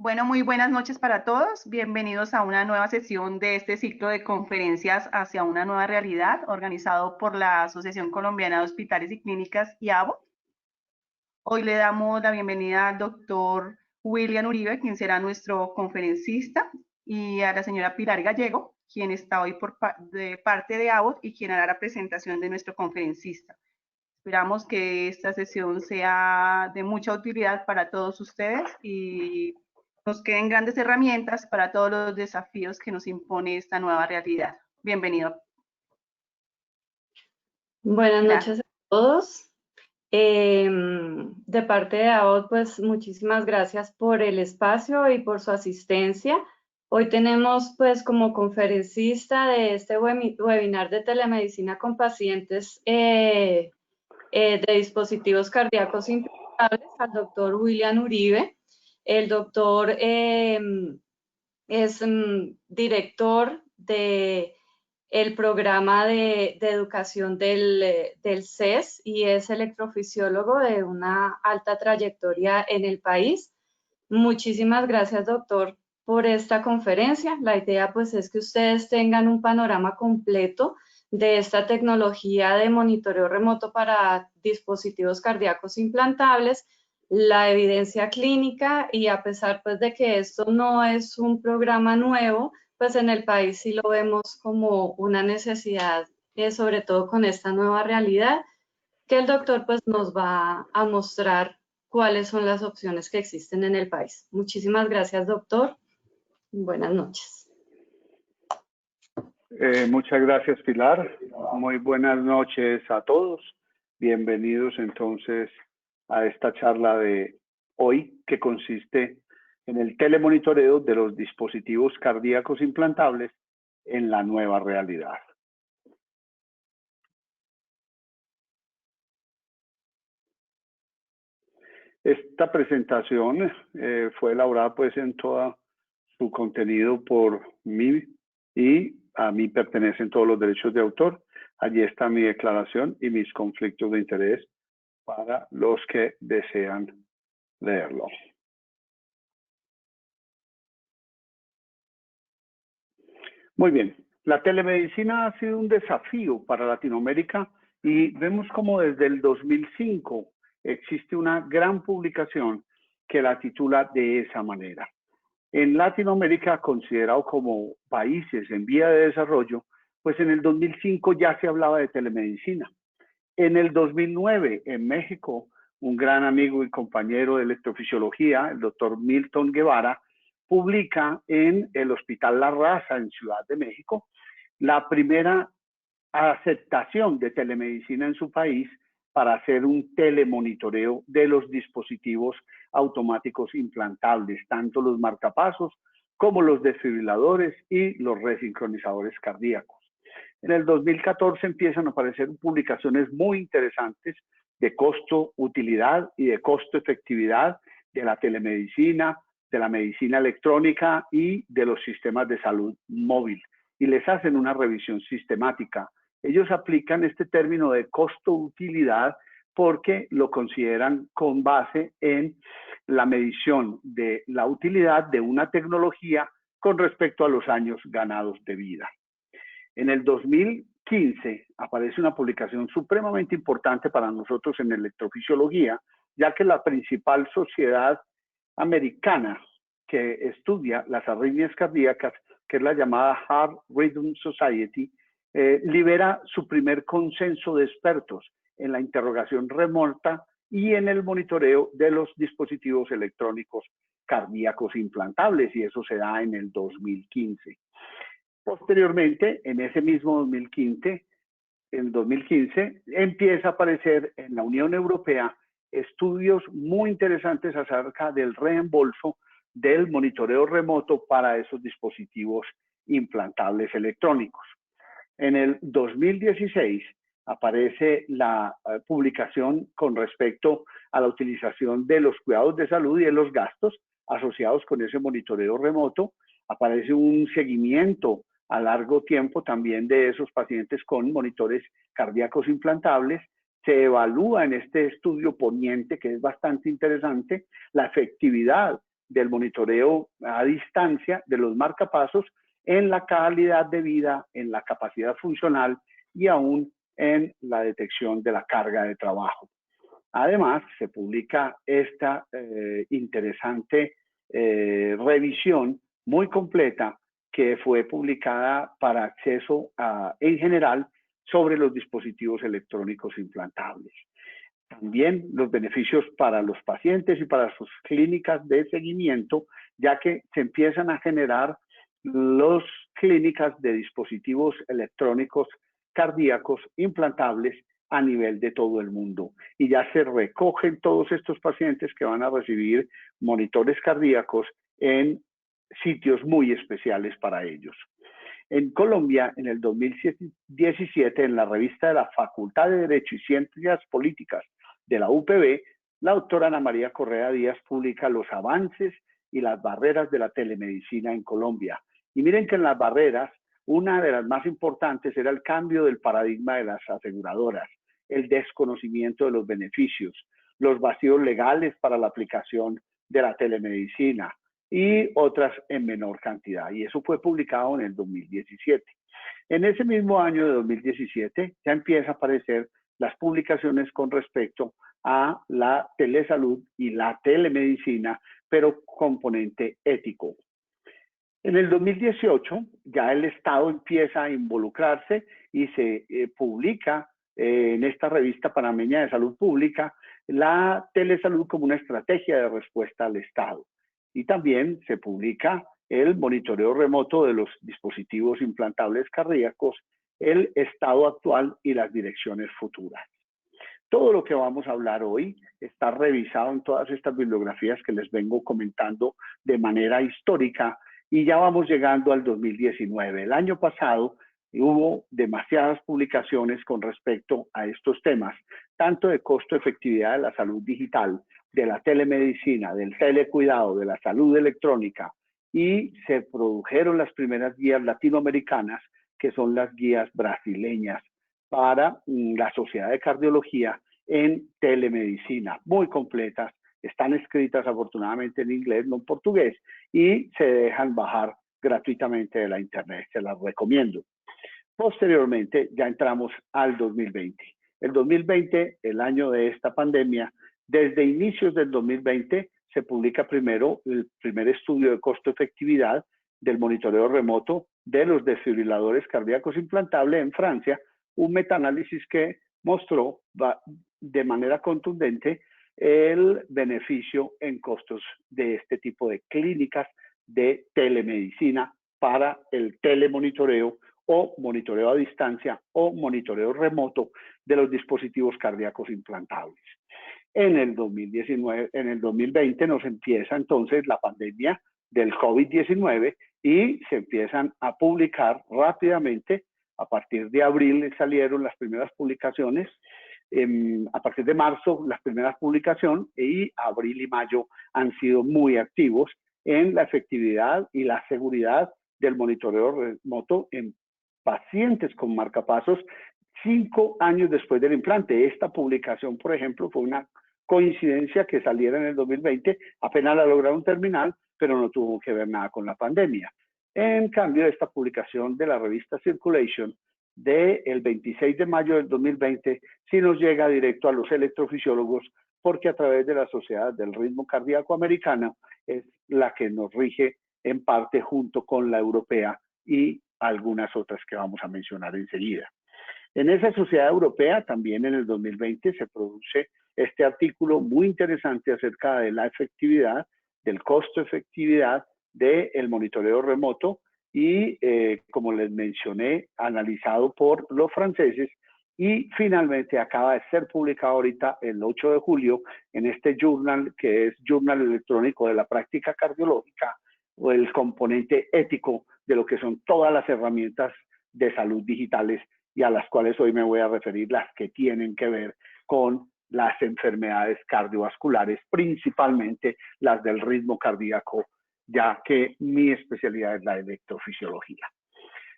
Bueno, muy buenas noches para todos. Bienvenidos a una nueva sesión de este ciclo de conferencias hacia una nueva realidad, organizado por la Asociación Colombiana de Hospitales y Clínicas y ABO. Hoy le damos la bienvenida al doctor William Uribe, quien será nuestro conferencista, y a la señora Pilar Gallego, quien está hoy de parte de ABO y quien hará la presentación de nuestro conferencista. Esperamos que esta sesión sea de mucha utilidad para todos ustedes y nos queden grandes herramientas para todos los desafíos que nos impone esta nueva realidad. Bienvenido. Buenas Pilar. noches a todos. De parte de AOT, pues muchísimas gracias por el espacio y por su asistencia. Hoy tenemos pues como conferencista de este webinar de telemedicina con pacientes de dispositivos cardíacos implantables al doctor William Uribe. El doctor es director de el programa de educación del CES y es electrofisiólogo de una alta trayectoria en el país. Muchísimas gracias, doctor, por esta conferencia. La idea pues es que ustedes tengan un panorama completo de esta tecnología de monitoreo remoto para dispositivos cardíacos implantables, la evidencia clínica y a pesar pues de que esto no es un programa nuevo, pues en el país sí lo vemos como una necesidad, sobre todo con esta nueva realidad, que el doctor pues nos va a mostrar cuáles son las opciones que existen en el país. Muchísimas gracias, doctor. Buenas noches. Muchas gracias, Pilar. Muy buenas noches a todos. Bienvenidos entonces a esta charla de hoy que consiste en el telemonitoreo de los dispositivos cardíacos implantables en la nueva realidad. Esta presentación fue elaborada pues en todo su contenido por mí y a mí pertenecen todos los derechos de autor. Allí está mi declaración y mis conflictos de interés para los que desean leerlo. Muy bien, la telemedicina ha sido un desafío para Latinoamérica y vemos como desde el 2005 existe una gran publicación que la titula de esa manera. En Latinoamérica, considerado como países en vía de desarrollo, pues en el 2005 ya se hablaba de telemedicina. En el 2009, en México, un gran amigo y compañero de electrofisiología, el doctor Milton Guevara, publica en el Hospital La Raza, en Ciudad de México, la primera aceptación de telemedicina en su país para hacer un telemonitoreo de los dispositivos automáticos implantables, tanto los marcapasos como los desfibriladores y los resincronizadores cardíacos. En el 2014 empiezan a aparecer publicaciones muy interesantes de costo, utilidad y de costo-efectividad de la telemedicina, de la medicina electrónica y de los sistemas de salud móvil. Y les hacen una revisión sistemática. Ellos aplican este término de costo-utilidad porque lo consideran con base en la medición de la utilidad de una tecnología con respecto a los años ganados de vida. En el 2015 aparece una publicación supremamente importante para nosotros en electrofisiología, ya que la principal sociedad americana que estudia las arritmias cardíacas, que es la llamada Heart Rhythm Society, libera su primer consenso de expertos en la interrogación remota y en el monitoreo de los dispositivos electrónicos cardíacos implantables, y eso se da en el 2015. Posteriormente, en ese mismo 2015, empieza a aparecer en la Unión Europea estudios muy interesantes acerca del reembolso del monitoreo remoto para esos dispositivos implantables electrónicos. En el 2016 aparece la publicación con respecto a la utilización de los cuidados de salud y de los gastos asociados con ese monitoreo remoto. Aparece un seguimiento a largo tiempo también de esos pacientes con monitores cardíacos implantables. Se evalúa en este estudio poniente, que es bastante interesante, la efectividad del monitoreo a distancia de los marcapasos en la calidad de vida, en la capacidad funcional y aún en la detección de la carga de trabajo. Además, se publica esta interesante revisión muy completa que fue publicada para acceso en general sobre los dispositivos electrónicos implantables. También los beneficios para los pacientes y para sus clínicas de seguimiento, ya que se empiezan a generar las clínicas de dispositivos electrónicos cardíacos implantables a nivel de todo el mundo. Y ya se recogen todos estos pacientes que van a recibir monitores cardíacos en sitios muy especiales para ellos. En Colombia, en el 2017, en la revista de la Facultad de Derecho y Ciencias Políticas de la UPB, la doctora Ana María Correa Díaz publica los avances y las barreras de la telemedicina en Colombia. Y miren que en las barreras, una de las más importantes era el cambio del paradigma de las aseguradoras, el desconocimiento de los beneficios, los vacíos legales para la aplicación de la telemedicina y otras en menor cantidad. Y eso fue publicado en el 2017. En ese mismo año de 2017 ya empieza a aparecer las publicaciones con respecto a la telesalud y la telemedicina, pero componente ético. En el 2018 ya el Estado empieza a involucrarse y se publica en esta revista panameña de salud pública la telesalud como una estrategia de respuesta al Estado. Y también se publica el monitoreo remoto de los dispositivos implantables cardíacos, el estado actual y las direcciones futuras. Todo lo que vamos a hablar hoy está revisado en todas estas bibliografías que les vengo comentando de manera histórica y ya vamos llegando al 2019. El año pasado hubo demasiadas publicaciones con respecto a estos temas, tanto de costo-efectividad de la salud digital, de la telemedicina, del telecuidado, de la salud electrónica, y se produjeron las primeras guías latinoamericanas, que son las guías brasileñas para la Sociedad de Cardiología en telemedicina, muy completas, están escritas afortunadamente en inglés, no en portugués, y se dejan bajar gratuitamente de la internet, se las recomiendo. Posteriormente ya entramos al 2020. El 2020, el año de esta pandemia, desde inicios del 2020 se publica primero el primer estudio de costo-efectividad del monitoreo remoto de los desfibriladores cardíacos implantables en Francia, un metaanálisis que mostró de manera contundente el beneficio en costos de este tipo de clínicas de telemedicina para el telemonitoreo o monitoreo a distancia o monitoreo remoto de los dispositivos cardíacos implantables. En el 2020 nos empieza entonces la pandemia del COVID-19 y se empiezan a publicar rápidamente. A partir de abril salieron las primeras publicaciones, a partir de marzo las primeras publicaciones y abril y mayo han sido muy activos en la efectividad y la seguridad del monitoreo remoto en pacientes con marcapasos 5 años después del implante. Esta publicación, por ejemplo, fue una coincidencia que saliera en el 2020, apenas la lograron terminar, pero no tuvo que ver nada con la pandemia. En cambio, esta publicación de la revista Circulation del 26 de mayo del 2020 sí nos llega directo a los electrofisiólogos, porque a través de la Sociedad del Ritmo Cardíaco Americana es la que nos rige en parte junto con la europea y algunas otras que vamos a mencionar enseguida. En esa sociedad europea también en el 2020 se produce este artículo muy interesante acerca de la efectividad, del costo-efectividad del monitoreo remoto y, como les mencioné, analizado por los franceses y finalmente acaba de ser publicado ahorita el 8 de julio en este journal que es Journal Electrónico de la Práctica Cardiológica o el componente ético de lo que son todas las herramientas de salud digitales y a las cuales hoy me voy a referir, las que tienen que ver con las enfermedades cardiovasculares, principalmente las del ritmo cardíaco, ya que mi especialidad es la electrofisiología.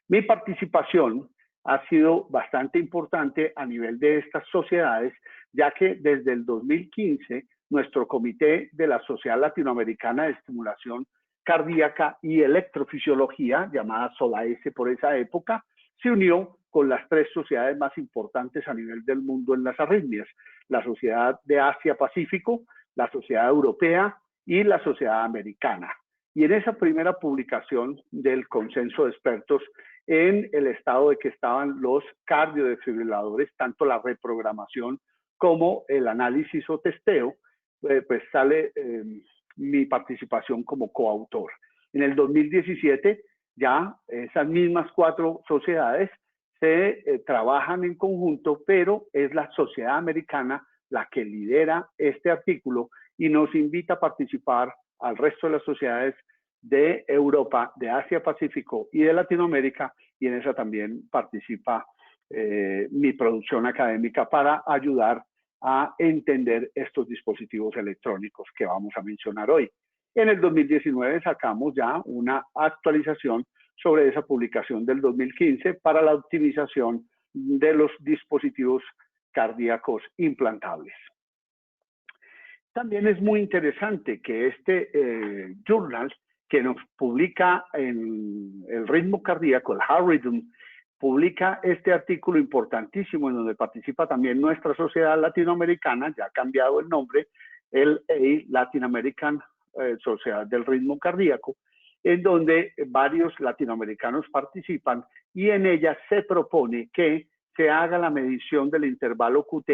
Mi participación ha sido bastante importante a nivel de estas sociedades, ya que desde el 2015 nuestro comité de la Sociedad Latinoamericana de Estimulación Cardíaca y Electrofisiología, llamada SOLAES por esa época, se unió con las 3 sociedades más importantes a nivel del mundo en las arritmias: la Sociedad de Asia-Pacífico, la Sociedad Europea y la Sociedad Americana. Y en esa primera publicación del consenso de expertos, en el estado de que estaban los cardiodesfibriladores, tanto la reprogramación como el análisis o testeo, pues sale mi participación como coautor. En el 2017 ya esas mismas 4 sociedades se trabajan en conjunto, pero es la sociedad americana la que lidera este artículo y nos invita a participar al resto de las sociedades de Europa, de Asia Pacífico y de Latinoamérica, y en esa también participa mi producción académica para ayudar a entender estos dispositivos electrónicos que vamos a mencionar hoy. En el 2019 sacamos ya una actualización sobre esa publicación del 2015 para la optimización de los dispositivos cardíacos implantables. También es muy interesante que este journal que nos publica en el ritmo cardíaco, el Heart Rhythm, publica este artículo importantísimo en donde participa también nuestra sociedad latinoamericana, ya ha cambiado el nombre, el Latin American Sociedad del Ritmo Cardíaco, en donde varios latinoamericanos participan y en ella se propone que se haga la medición del intervalo QT,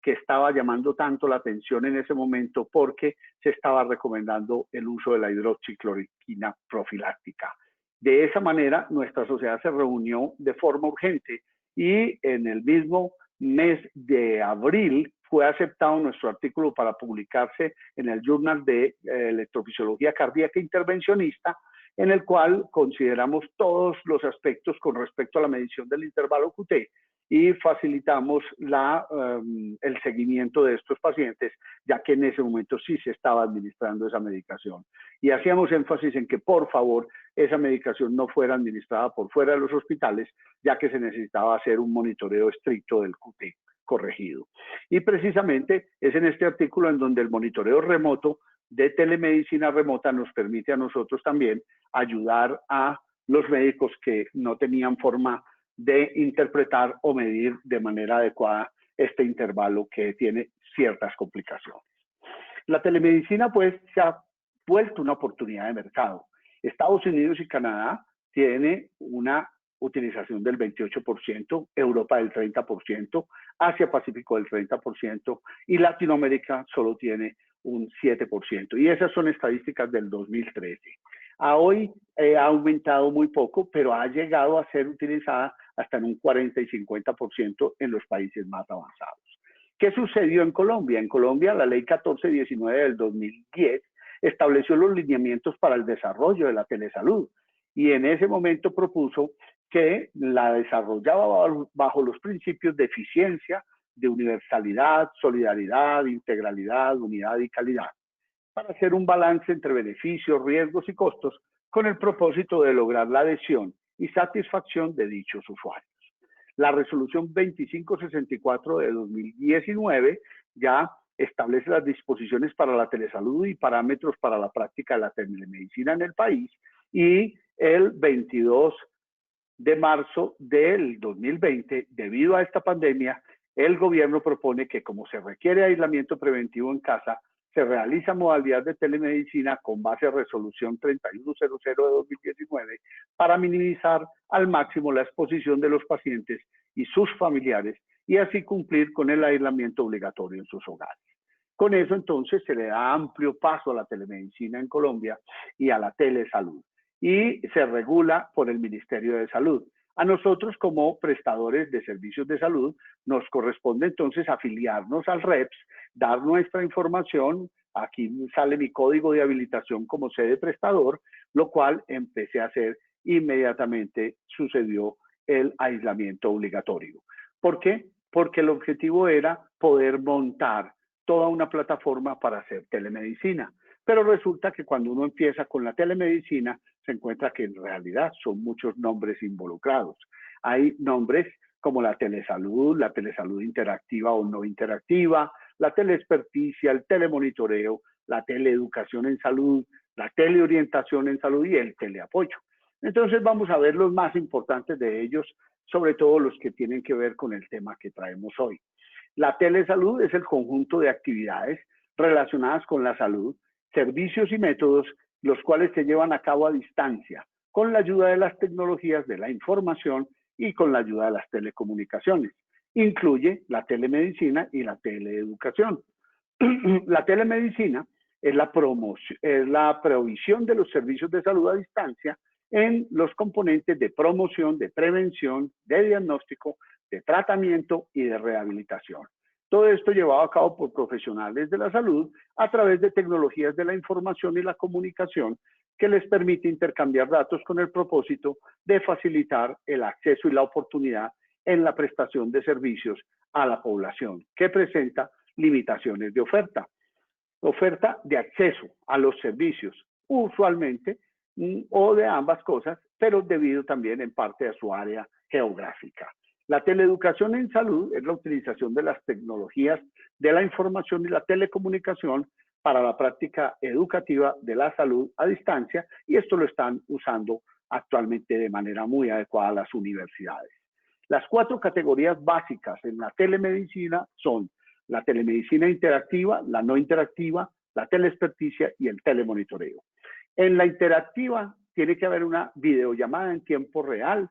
que estaba llamando tanto la atención en ese momento porque se estaba recomendando el uso de la hidroxicloroquina profiláctica. De esa manera, nuestra sociedad se reunió de forma urgente y en el mismo mes de abril fue aceptado nuestro artículo para publicarse en el Journal de Electrofisiología Cardíaca Intervencionista, en el cual consideramos todos los aspectos con respecto a la medición del intervalo QT y facilitamos el seguimiento de estos pacientes, ya que en ese momento sí se estaba administrando esa medicación. Y hacíamos énfasis en que, por favor, esa medicación no fuera administrada por fuera de los hospitales, ya que se necesitaba hacer un monitoreo estricto del QT corregido. Y precisamente es en este artículo en donde el monitoreo remoto de telemedicina remota nos permite a nosotros también ayudar a los médicos que no tenían forma de interpretar o medir de manera adecuada este intervalo que tiene ciertas complicaciones. La telemedicina pues se ha vuelto una oportunidad de mercado. Estados Unidos y Canadá tiene una utilización del 28%, Europa del 30%, Asia Pacífico del 30% y Latinoamérica solo tiene un 7%. Y esas son estadísticas del 2013. A hoy ha aumentado muy poco, pero ha llegado a ser utilizada hasta en un 40 y 50% en los países más avanzados. ¿Qué sucedió en Colombia? En Colombia, la ley 1419 del 2010 estableció los lineamientos para el desarrollo de la telesalud y en ese momento propuso que la desarrollaba bajo los principios de eficiencia, de universalidad, solidaridad, integralidad, unidad y calidad, para hacer un balance entre beneficios, riesgos y costos con el propósito de lograr la adhesión y satisfacción de dichos usuarios. La resolución 2564 de 2019 ya establece las disposiciones para la telesalud y parámetros para la práctica de la telemedicina en el país y el 22 de marzo del 2020, debido a esta pandemia, el gobierno propone que como se requiere aislamiento preventivo en casa, se realiza modalidad de telemedicina con base a resolución 3100 de 2019 para minimizar al máximo la exposición de los pacientes y sus familiares y así cumplir con el aislamiento obligatorio en sus hogares. Con eso entonces se le da amplio paso a la telemedicina en Colombia y a la telesalud y se regula por el Ministerio de Salud. A nosotros como prestadores de servicios de salud nos corresponde entonces afiliarnos al REPS, dar nuestra información, aquí sale mi código de habilitación como sede prestador, lo cual empecé a hacer inmediatamente sucedió el aislamiento obligatorio. ¿Por qué? Porque el objetivo era poder montar toda una plataforma para hacer telemedicina. Pero resulta que cuando uno empieza con la telemedicina, se encuentra que en realidad son muchos nombres involucrados. Hay nombres como la telesalud interactiva o no interactiva, la teleexperticia, el telemonitoreo, la teleeducación en salud, la teleorientación en salud y el teleapoyo. Entonces vamos a ver los más importantes de ellos, sobre todo los que tienen que ver con el tema que traemos hoy. La telesalud es el conjunto de actividades relacionadas con la salud, servicios y métodos, los cuales se llevan a cabo a distancia, con la ayuda de las tecnologías de la información y con la ayuda de las telecomunicaciones. Incluye la telemedicina y la teleeducación. La telemedicina es la provisión de los servicios de salud a distancia en los componentes de promoción, de prevención, de diagnóstico, de tratamiento y de rehabilitación. Todo esto llevado a cabo por profesionales de la salud a través de tecnologías de la información y la comunicación que les permite intercambiar datos con el propósito de facilitar el acceso y la oportunidad en la prestación de servicios a la población que presenta limitaciones de oferta. Oferta de acceso a los servicios, usualmente, o de ambas cosas, pero debido también en parte a su área geográfica. La teleeducación en salud es la utilización de las tecnologías de la información y la telecomunicación para la práctica educativa de la salud a distancia, y esto lo están usando actualmente de manera muy adecuada las universidades. Las 4 categorías básicas en la telemedicina son la telemedicina interactiva, la no interactiva, la teleexperticia y el telemonitoreo. En la interactiva tiene que haber una videollamada en tiempo real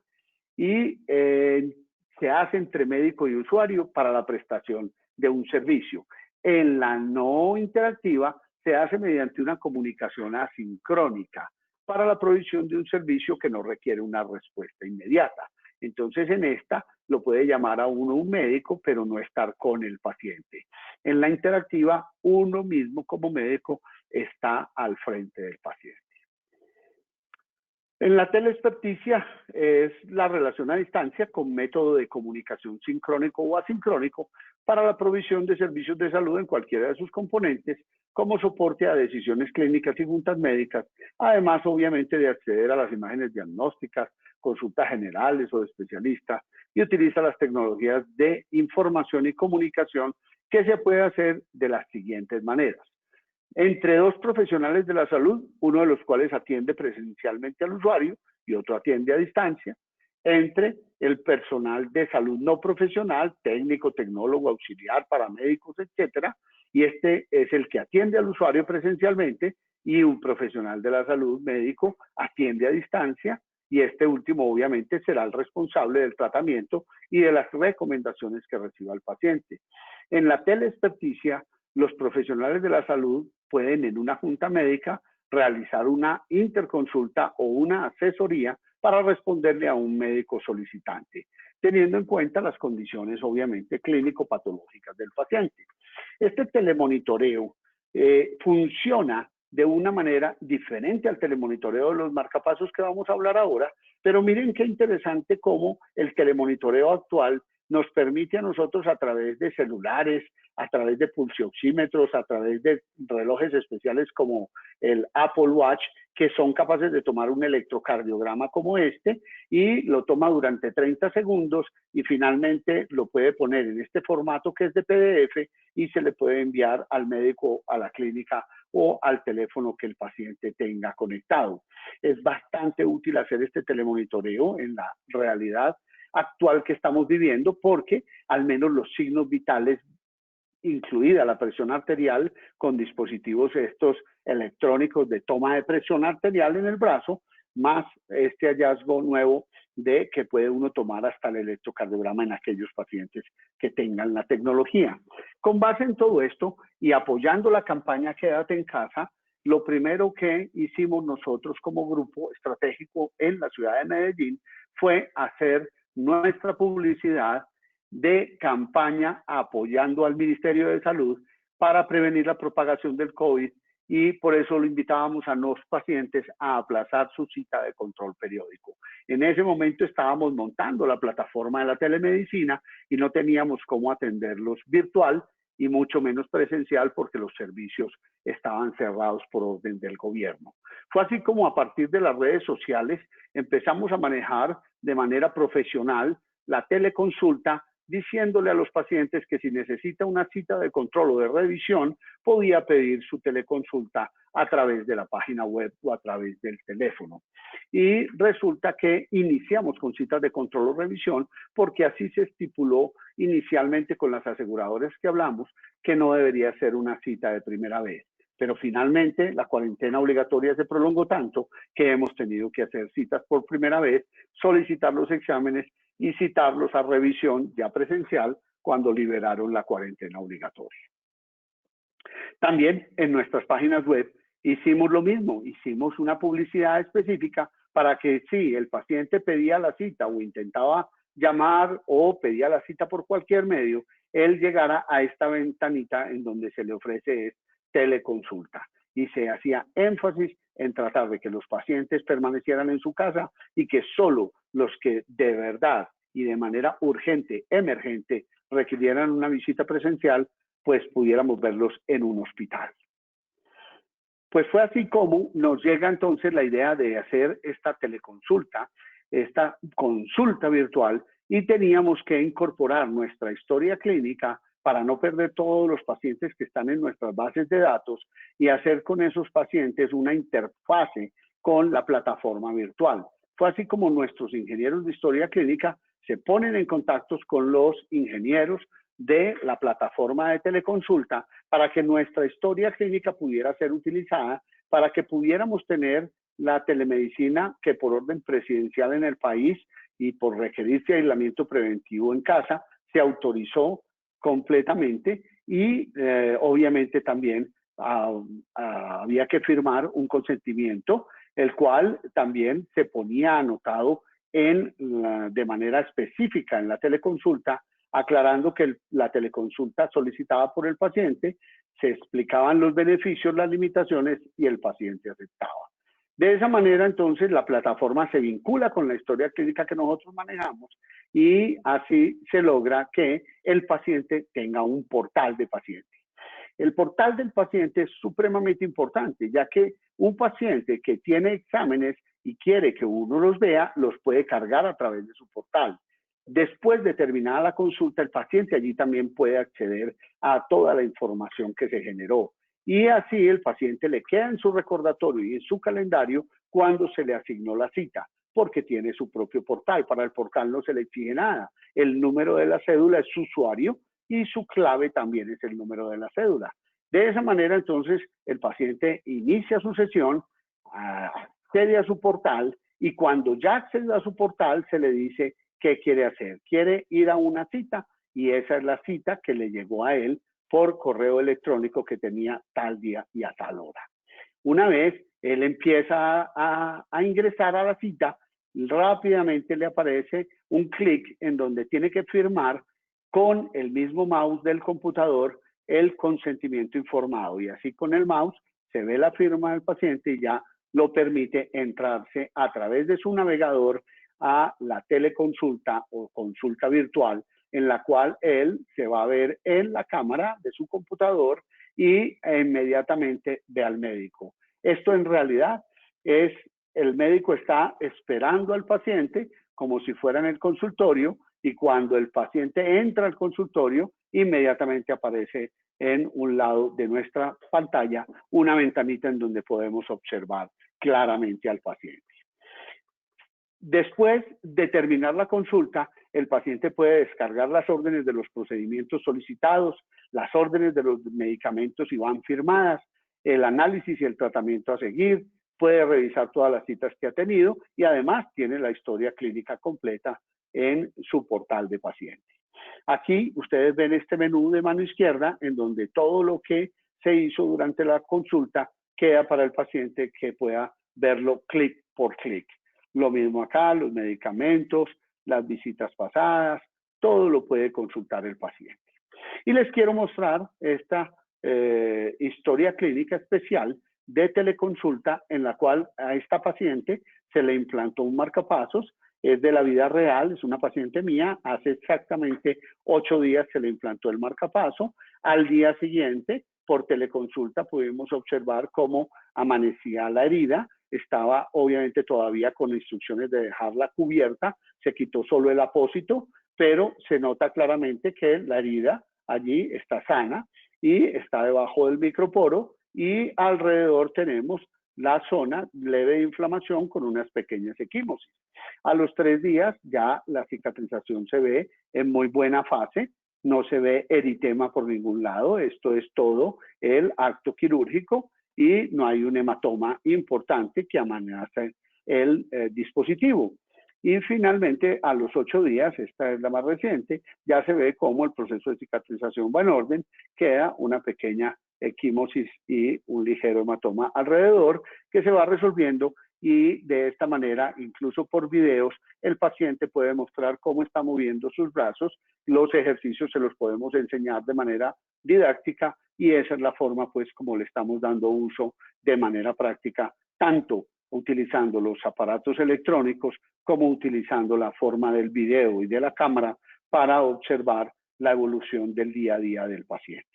y se hace entre médico y usuario para la prestación de un servicio. En la no interactiva se hace mediante una comunicación asincrónica para la provisión de un servicio que no requiere una respuesta inmediata. Entonces, en esta lo puede llamar a uno un médico, pero no estar con el paciente. En la interactiva, uno mismo como médico está al frente del paciente. En la teleexperticia es la relación a distancia con método de comunicación sincrónico o asincrónico para la provisión de servicios de salud en cualquiera de sus componentes, como soporte a decisiones clínicas y juntas médicas, además obviamente de acceder a las imágenes diagnósticas, consultas generales o de especialistas, y utiliza las tecnologías de información y comunicación que se puede hacer de las siguientes maneras. Entre 2 profesionales de la salud, uno de los cuales atiende presencialmente al usuario y otro atiende a distancia, entre el personal de salud no profesional, técnico, tecnólogo, auxiliar, paramédicos, etcétera, y este es el que atiende al usuario presencialmente, y un profesional de la salud médico atiende a distancia, y este último obviamente será el responsable del tratamiento y de las recomendaciones que reciba el paciente. En la teleexperticia, los profesionales de la salud pueden en una junta médica realizar una interconsulta o una asesoría para responderle a un médico solicitante, teniendo en cuenta las condiciones obviamente clínico-patológicas del paciente. Este telemonitoreo funciona de una manera diferente al telemonitoreo de los marcapasos que vamos a hablar ahora, pero miren qué interesante cómo el telemonitoreo actual nos permite a nosotros a través de celulares, a través de pulsioxímetros, a través de relojes especiales como el Apple Watch, que son capaces de tomar un electrocardiograma como este y lo toma durante 30 segundos y finalmente lo puede poner en este formato que es de PDF y se le puede enviar al médico, a la clínica o al teléfono que el paciente tenga conectado. Es bastante útil hacer este telemonitoreo en la realidad actual que estamos viviendo porque al menos los signos vitales, incluida la presión arterial con dispositivos estos electrónicos de toma de presión arterial en el brazo, más este hallazgo nuevo de que puede uno tomar hasta el electrocardiograma en aquellos pacientes que tengan la tecnología. Con base en todo esto y apoyando la campaña Quédate en casa, lo primero que hicimos nosotros como grupo estratégico en la ciudad de Medellín fue hacer nuestra publicidad de campaña apoyando al Ministerio de Salud para prevenir la propagación del COVID y por eso lo invitábamos a los pacientes a aplazar su cita de control periódico. En ese momento estábamos montando la plataforma de la telemedicina y no teníamos cómo atenderlos virtual y mucho menos presencial porque los servicios estaban cerrados por orden del gobierno. Fue así como a partir de las redes sociales empezamos a manejar de manera profesional la teleconsulta diciéndole a los pacientes que si necesita una cita de control o de revisión, podía pedir su teleconsulta a través de la página web o a través del teléfono. Y resulta que iniciamos con citas de control o revisión porque así se estipuló inicialmente con las aseguradoras que hablamos que no debería ser una cita de primera vez. Pero finalmente la cuarentena obligatoria se prolongó tanto que hemos tenido que hacer citas por primera vez, solicitar los exámenes y citarlos a revisión ya presencial cuando liberaron la cuarentena obligatoria. También en nuestras páginas web hicimos lo mismo, hicimos una publicidad específica para que si el paciente pedía la cita o intentaba llamar o pedía la cita por cualquier medio, él llegara a esta ventanita en donde se le ofrece teleconsulta. Y se hacía énfasis en tratar de que los pacientes permanecieran en su casa y que solo los que de verdad y de manera urgente, emergente, requirieran una visita presencial, pues pudiéramos verlos en un hospital. Pues fue así como nos llega entonces la idea de hacer esta teleconsulta, esta consulta virtual, y teníamos que incorporar nuestra historia clínica para no perder todos los pacientes que están en nuestras bases de datos y hacer con esos pacientes una interfase con la plataforma virtual. Fue así como nuestros ingenieros de historia clínica se ponen en contacto con los ingenieros de la plataforma de teleconsulta para que nuestra historia clínica pudiera ser utilizada para que pudiéramos tener la telemedicina que por orden presidencial en el país y por requerirse aislamiento preventivo en casa se autorizó completamente y obviamente también había que firmar un consentimiento, el cual también se ponía anotado de manera específica en la teleconsulta, aclarando que la teleconsulta solicitada por el paciente, se explicaban los beneficios, las limitaciones y el paciente aceptaba. De esa manera, entonces, la plataforma se vincula con la historia clínica que nosotros manejamos y así se logra que el paciente tenga un portal de paciente. El portal del paciente es supremamente importante, ya que un paciente que tiene exámenes y quiere que uno los vea, los puede cargar a través de su portal. Después de terminada la consulta, el paciente allí también puede acceder a toda la información que se generó. Y así el paciente le queda en su recordatorio y en su calendario cuando se le asignó la cita, porque tiene su propio portal. Para el portal no se le exige nada. El número de la cédula es su usuario y su clave también es el número de la cédula. De esa manera, entonces, el paciente inicia su sesión, accede a su portal y cuando ya accede a su portal se le dice qué quiere hacer. Quiere ir a una cita y esa es la cita que le llegó a él por correo electrónico que tenía tal día y a tal hora. Una vez él empieza a ingresar a la cita, rápidamente le aparece un clic en donde tiene que firmar con el mismo mouse del computador el consentimiento informado y así con el mouse se ve la firma del paciente y ya lo permite entrarse a través de su navegador a la teleconsulta o consulta virtual en la cual él se va a ver en la cámara de su computador y inmediatamente ve al médico. Esto en realidad es, el médico está esperando al paciente como si fuera en el consultorio y cuando el paciente entra al consultorio, inmediatamente aparece en un lado de nuestra pantalla una ventanita en donde podemos observar claramente al paciente. Después de terminar la consulta, el paciente puede descargar las órdenes de los procedimientos solicitados, las órdenes de los medicamentos si van firmadas, el análisis y el tratamiento a seguir, puede revisar todas las citas que ha tenido y además tiene la historia clínica completa en su portal de paciente. Aquí ustedes ven este menú de mano izquierda en donde todo lo que se hizo durante la consulta queda para el paciente que pueda verlo clic por clic. Lo mismo acá, los medicamentos, las visitas pasadas, todo lo puede consultar el paciente. Y les quiero mostrar esta historia clínica especial de teleconsulta en la cual a esta paciente se le implantó un marcapasos, es de la vida real, es una paciente mía, hace exactamente 8 días se le implantó el marcapaso, al día siguiente por teleconsulta pudimos observar cómo amanecía la herida, estaba obviamente todavía con instrucciones de dejarla cubierta, se quitó solo el apósito, pero se nota claramente que la herida allí está sana y está debajo del microporo y alrededor tenemos la zona leve de inflamación con unas pequeñas equimosis. A los 3 días ya la cicatrización se ve en muy buena fase, no se ve eritema por ningún lado, esto es todo el acto quirúrgico y no hay un hematoma importante que amenace el dispositivo. Y finalmente, a los 8 días, esta es la más reciente, ya se ve cómo el proceso de cicatrización va en orden, queda una pequeña equimosis y un ligero hematoma alrededor que se va resolviendo y de esta manera, incluso por videos, el paciente puede mostrar cómo está moviendo sus brazos, los ejercicios se los podemos enseñar de manera didáctica y esa es la forma pues como le estamos dando uso de manera práctica, tanto utilizando los aparatos electrónicos como utilizando la forma del video y de la cámara para observar la evolución del día a día del paciente.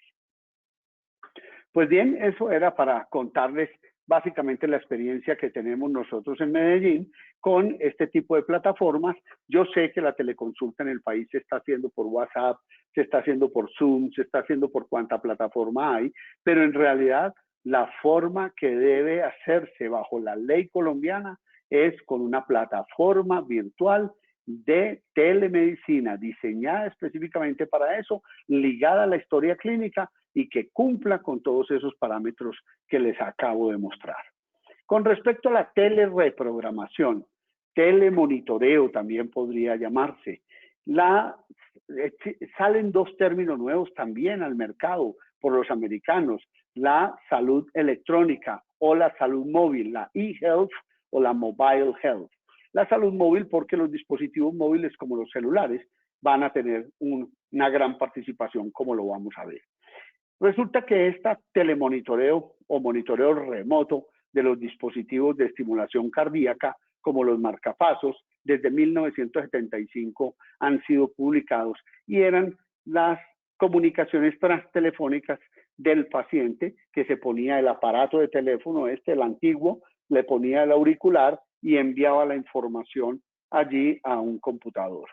Pues bien, eso era para contarles básicamente la experiencia que tenemos nosotros en Medellín con este tipo de plataformas. Yo sé que la teleconsulta en el país se está haciendo por WhatsApp, se está haciendo por Zoom, se está haciendo por cuánta plataforma hay, pero en realidad la forma que debe hacerse bajo la ley colombiana es con una plataforma virtual de telemedicina diseñada específicamente para eso, ligada a la historia clínica y que cumpla con todos esos parámetros que les acabo de mostrar. Con respecto a la telereprogramación, telemonitoreo también podría llamarse, salen 2 términos nuevos también al mercado por los americanos, la salud electrónica o la salud móvil, la e-health o la mobile health. La salud móvil porque los dispositivos móviles como los celulares van a tener una gran participación como lo vamos a ver. Resulta que esta telemonitoreo o monitoreo remoto de los dispositivos de estimulación cardíaca como los marcapasos desde 1975 han sido publicados y eran las comunicaciones transtelefónicas del paciente que se ponía el aparato de teléfono, el antiguo, le ponía el auricular y enviaba la información allí a un computador.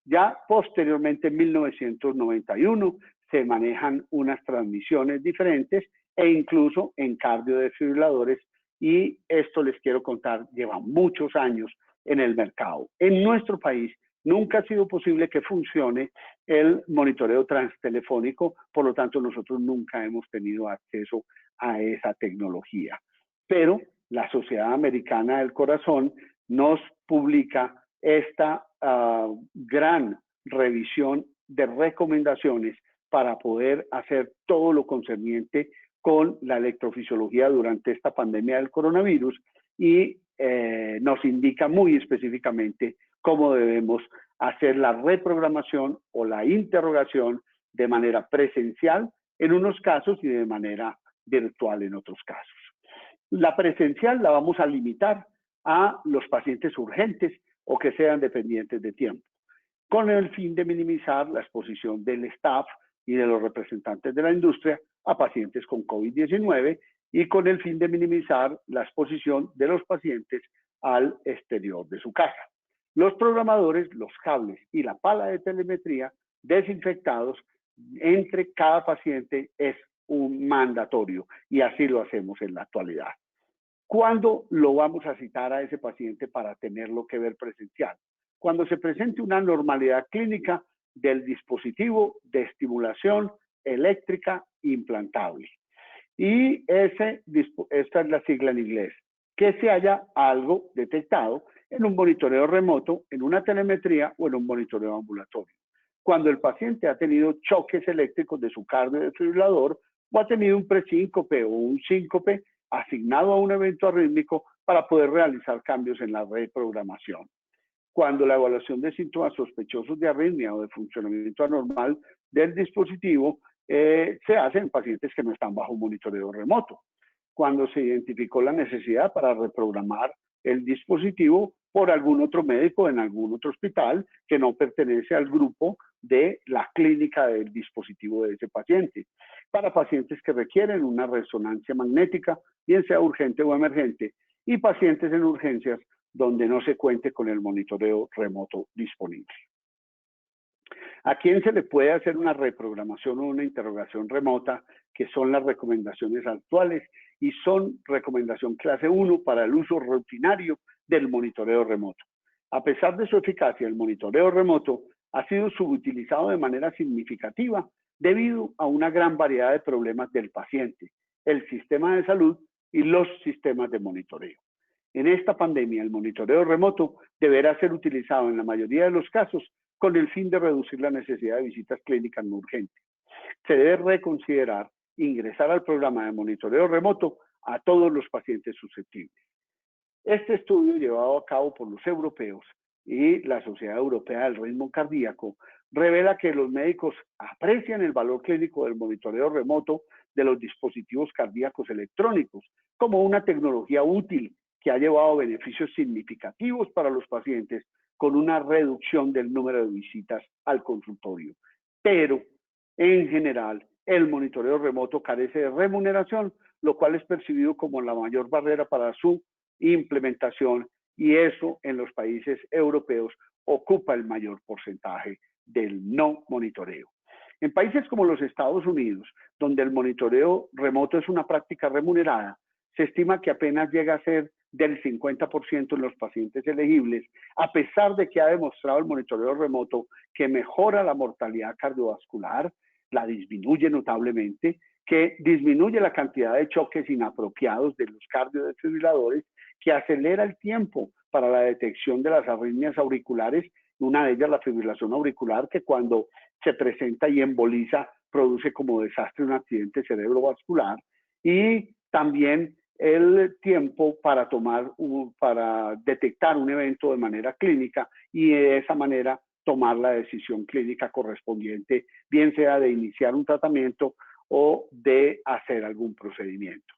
Ya posteriormente, en 1991, se manejan unas transmisiones diferentes e incluso en cardiodesfibriladores y esto les quiero contar, lleva muchos años en el mercado. En nuestro país nunca ha sido posible que funcione el monitoreo transtelefónico, por lo tanto nosotros nunca hemos tenido acceso a esa tecnología. Pero la Sociedad Americana del Corazón nos publica esta gran revisión de recomendaciones para poder hacer todo lo concerniente con la electrofisiología durante esta pandemia del coronavirus y nos indica muy específicamente cómo debemos hacer la reprogramación o la interrogación de manera presencial en unos casos y de manera virtual en otros casos. La presencial la vamos a limitar a los pacientes urgentes o que sean dependientes de tiempo, con el fin de minimizar la exposición del staff y de los representantes de la industria a pacientes con COVID-19 y con el fin de minimizar la exposición de los pacientes al exterior de su casa. Los programadores, los cables y la pala de telemetría desinfectados entre cada paciente es un mandatorio y así lo hacemos en la actualidad. ¿Cuándo lo vamos a citar a ese paciente para tenerlo que ver presencial? Cuando se presente una normalidad clínica del dispositivo de estimulación eléctrica implantable. Y esta es la sigla en inglés, que se haya algo detectado en un monitoreo remoto, en una telemetría o en un monitoreo ambulatorio. Cuando el paciente ha tenido choques eléctricos de su cardiodesfibrilador o ha tenido un presíncope o un síncope asignado a un evento arrítmico para poder realizar cambios en la reprogramación. Cuando la evaluación de síntomas sospechosos de arritmia o de funcionamiento anormal del dispositivo se hace en pacientes que no están bajo monitoreo remoto. Cuando se identificó la necesidad para reprogramar el dispositivo por algún otro médico en algún otro hospital que no pertenece al grupo de la clínica del dispositivo de ese paciente. Para pacientes que requieren una resonancia magnética, bien sea urgente o emergente, y pacientes en urgencias donde no se cuente con el monitoreo remoto disponible. ¿A quién se le puede hacer una reprogramación o una interrogación remota, que son las recomendaciones actuales y son recomendación clase 1 para el uso rutinario del monitoreo remoto? A pesar de su eficacia, el monitoreo remoto ha sido subutilizado de manera significativa debido a una gran variedad de problemas del paciente, el sistema de salud y los sistemas de monitoreo. En esta pandemia, el monitoreo remoto deberá ser utilizado en la mayoría de los casos con el fin de reducir la necesidad de visitas clínicas no urgentes. Se debe reconsiderar ingresar al programa de monitoreo remoto a todos los pacientes susceptibles. Este estudio, llevado a cabo por los europeos y la Sociedad Europea del Ritmo Cardíaco, revela que los médicos aprecian el valor clínico del monitoreo remoto de los dispositivos cardíacos electrónicos como una tecnología útil que ha llevado beneficios significativos para los pacientes con una reducción del número de visitas al consultorio. Pero, en general, el monitoreo remoto carece de remuneración, lo cual es percibido como la mayor barrera para su implementación, y eso en los países europeos ocupa el mayor porcentaje del no monitoreo. En países como los Estados Unidos, donde el monitoreo remoto es una práctica remunerada, se estima que apenas llega a ser del 50% en los pacientes elegibles, a pesar de que ha demostrado el monitoreo remoto que mejora la mortalidad cardiovascular, la disminuye notablemente, que disminuye la cantidad de choques inapropiados de los cardiodesfibriladores, que acelera el tiempo para la detección de las arritmias auriculares, una de ellas la fibrilación auricular, que cuando se presenta y emboliza produce como desastre un accidente cerebrovascular, y también el tiempo para para detectar un evento de manera clínica y de esa manera tomar la decisión clínica correspondiente, bien sea de iniciar un tratamiento o de hacer algún procedimiento.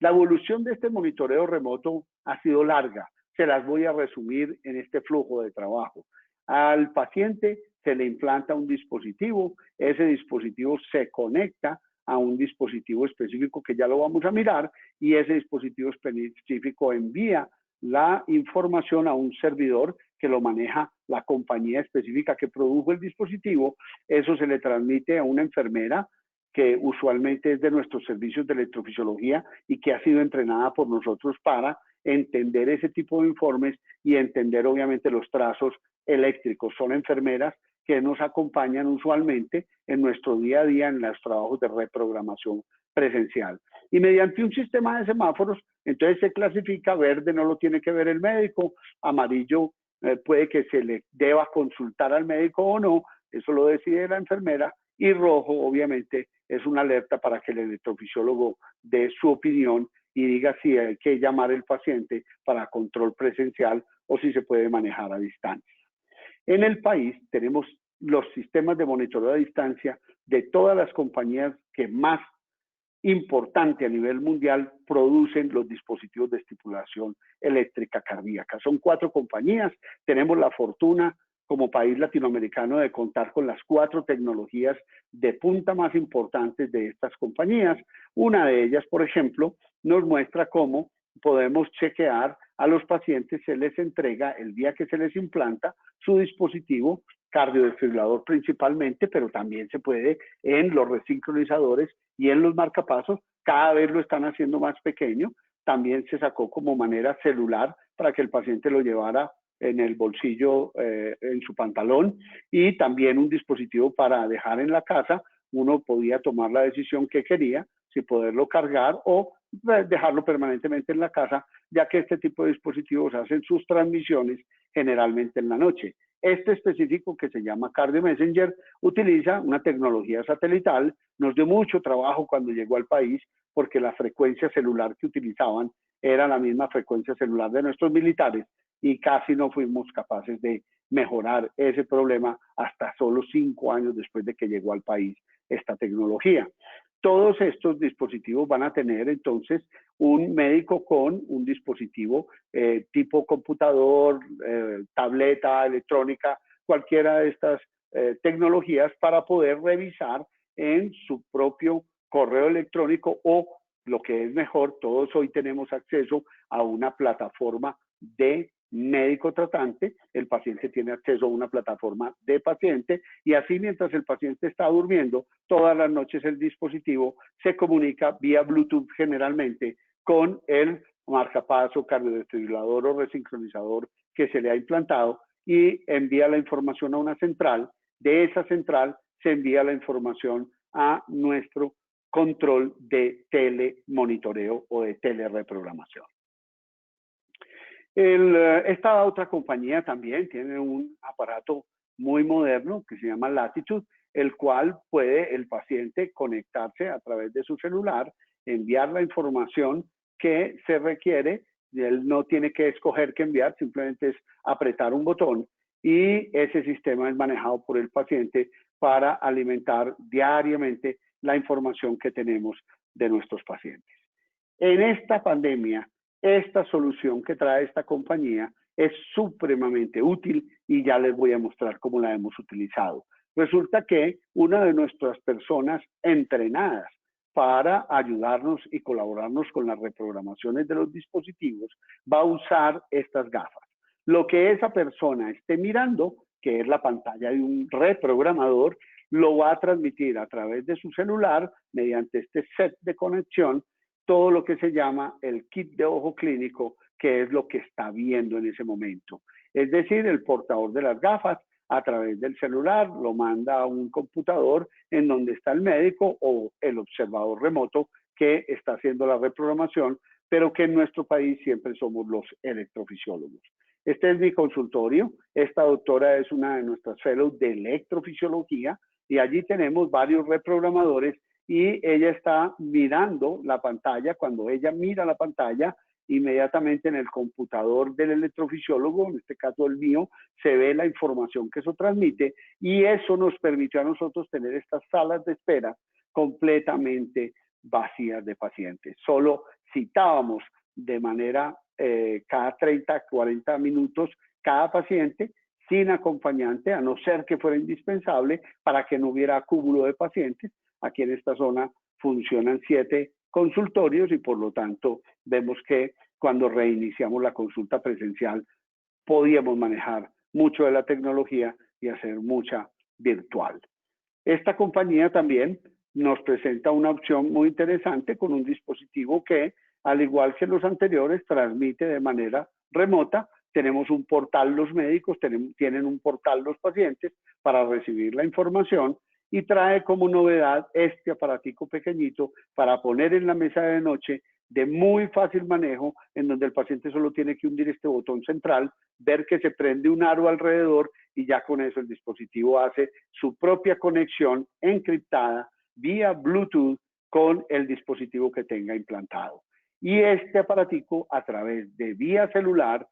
La evolución de este monitoreo remoto ha sido larga. Se las voy a resumir en este flujo de trabajo. Al paciente se le implanta un dispositivo, ese dispositivo se conecta a un dispositivo específico que ya lo vamos a mirar, y ese dispositivo específico envía la información a un servidor que lo maneja la compañía específica que produjo el dispositivo. Eso se le transmite a una enfermera que usualmente es de nuestros servicios de electrofisiología y que ha sido entrenada por nosotros para entender ese tipo de informes y entender obviamente los trazos eléctricos. Son enfermeras que nos acompañan usualmente en nuestro día a día en los trabajos de reprogramación presencial. Y mediante un sistema de semáforos, entonces se clasifica: verde no lo tiene que ver el médico, amarillo puede que se le deba consultar al médico o no, eso lo decide la enfermera, y rojo obviamente es una alerta para que el electrofisiólogo dé su opinión y diga si hay que llamar al paciente para control presencial o si se puede manejar a distancia. En el país tenemos los sistemas de monitoreo a distancia de todas las compañías que más importante a nivel mundial producen los dispositivos de estimulación eléctrica cardíaca. Son 4 compañías. Tenemos la fortuna como país latinoamericano de contar con las 4 tecnologías de punta más importantes de estas compañías. Una de ellas, por ejemplo, nos muestra cómo podemos chequear a los pacientes, se les entrega el día que se les implanta su dispositivo cardiodesfibrilador principalmente, pero también se puede en los resincronizadores y en los marcapasos. Cada vez lo están haciendo más pequeño. También se sacó como manera celular para que el paciente lo llevara en el bolsillo, en su pantalón, y también un dispositivo para dejar en la casa. Uno podía tomar la decisión que quería, si poderlo cargar o dejarlo permanentemente en la casa, ya que este tipo de dispositivos hacen sus transmisiones generalmente en la noche. Este específico, que se llama Cardio Messenger, utiliza una tecnología satelital. Nos dio mucho trabajo cuando llegó al país, porque la frecuencia celular que utilizaban era la misma frecuencia celular de nuestros militares, y casi no fuimos capaces de mejorar ese problema hasta solo 5 años después de que llegó al país esta tecnología. Todos estos dispositivos van a tener entonces un médico con un dispositivo tipo computador, tableta electrónica, cualquiera de estas tecnologías, para poder revisar en su propio correo electrónico, o lo que es mejor, todos hoy tenemos acceso a una plataforma de médico tratante, el paciente tiene acceso a una plataforma de paciente y así mientras el paciente está durmiendo, todas las noches el dispositivo se comunica vía Bluetooth generalmente con el marcapaso, cardiodesfibrilador o resincronizador que se le ha implantado y envía la información a una central. De esa central se envía la información a nuestro control de telemonitoreo o de telereprogramación. Esta otra compañía también tiene un aparato muy moderno que se llama Latitude, el cual puede el paciente conectarse a través de su celular, enviar la información que se requiere. Él no tiene que escoger qué enviar, simplemente es apretar un botón y ese sistema es manejado por el paciente para alimentar diariamente la información que tenemos de nuestros pacientes. En esta pandemia, esta solución que trae esta compañía es supremamente útil y ya les voy a mostrar cómo la hemos utilizado. Resulta que una de nuestras personas entrenadas para ayudarnos y colaborarnos con las reprogramaciones de los dispositivos va a usar estas gafas. Lo que esa persona esté mirando, que es la pantalla de un reprogramador, lo va a transmitir a través de su celular mediante este set de conexión todo lo que se llama el kit de ojo clínico, que es lo que está viendo en ese momento. Es decir, el portador de las gafas a través del celular lo manda a un computador en donde está el médico o el observador remoto que está haciendo la reprogramación, pero que en nuestro país siempre somos los electrofisiólogos. Este es mi consultorio. Esta doctora es una de nuestras fellows de electrofisiología y allí tenemos varios reprogramadores y ella está mirando la pantalla. Cuando ella mira la pantalla, inmediatamente en el computador del electrofisiólogo, en este caso el mío, se ve la información que eso transmite y eso nos permitió a nosotros tener estas salas de espera completamente vacías de pacientes. Solo citábamos de manera cada 30, 40 minutos cada paciente sin acompañante, a no ser que fuera indispensable para que no hubiera acúmulo de pacientes. Aquí en esta zona funcionan 7 consultorios y por lo tanto vemos que cuando reiniciamos la consulta presencial podíamos manejar mucho de la tecnología y hacer mucha virtual. Esta compañía también nos presenta una opción muy interesante con un dispositivo que, al igual que los anteriores, transmite de manera remota. Tenemos un portal los médicos, tienen un portal los pacientes para recibir la información y trae como novedad este aparatico pequeñito para poner en la mesa de noche de muy fácil manejo, en donde el paciente solo tiene que hundir este botón central, ver que se prende un aro alrededor y ya con eso el dispositivo hace su propia conexión encriptada vía Bluetooth con el dispositivo que tenga implantado. Y este aparatico a través de vía celular,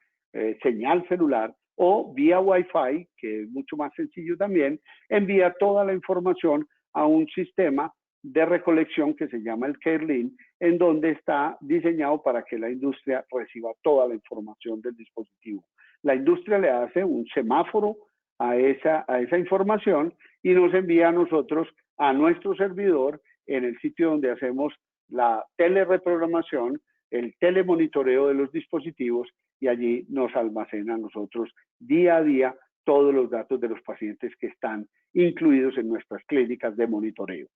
señal celular, o vía Wi-Fi, que es mucho más sencillo también, envía toda la información a un sistema de recolección que se llama el CareLink, en donde está diseñado para que la industria reciba toda la información del dispositivo. La industria le hace un semáforo a esa información y nos envía a nosotros, a nuestro servidor, en el sitio donde hacemos la telereprogramación, el telemonitoreo de los dispositivos, y allí nos almacena a nosotros día a día todos los datos de los pacientes que están incluidos en nuestras clínicas de monitoreo.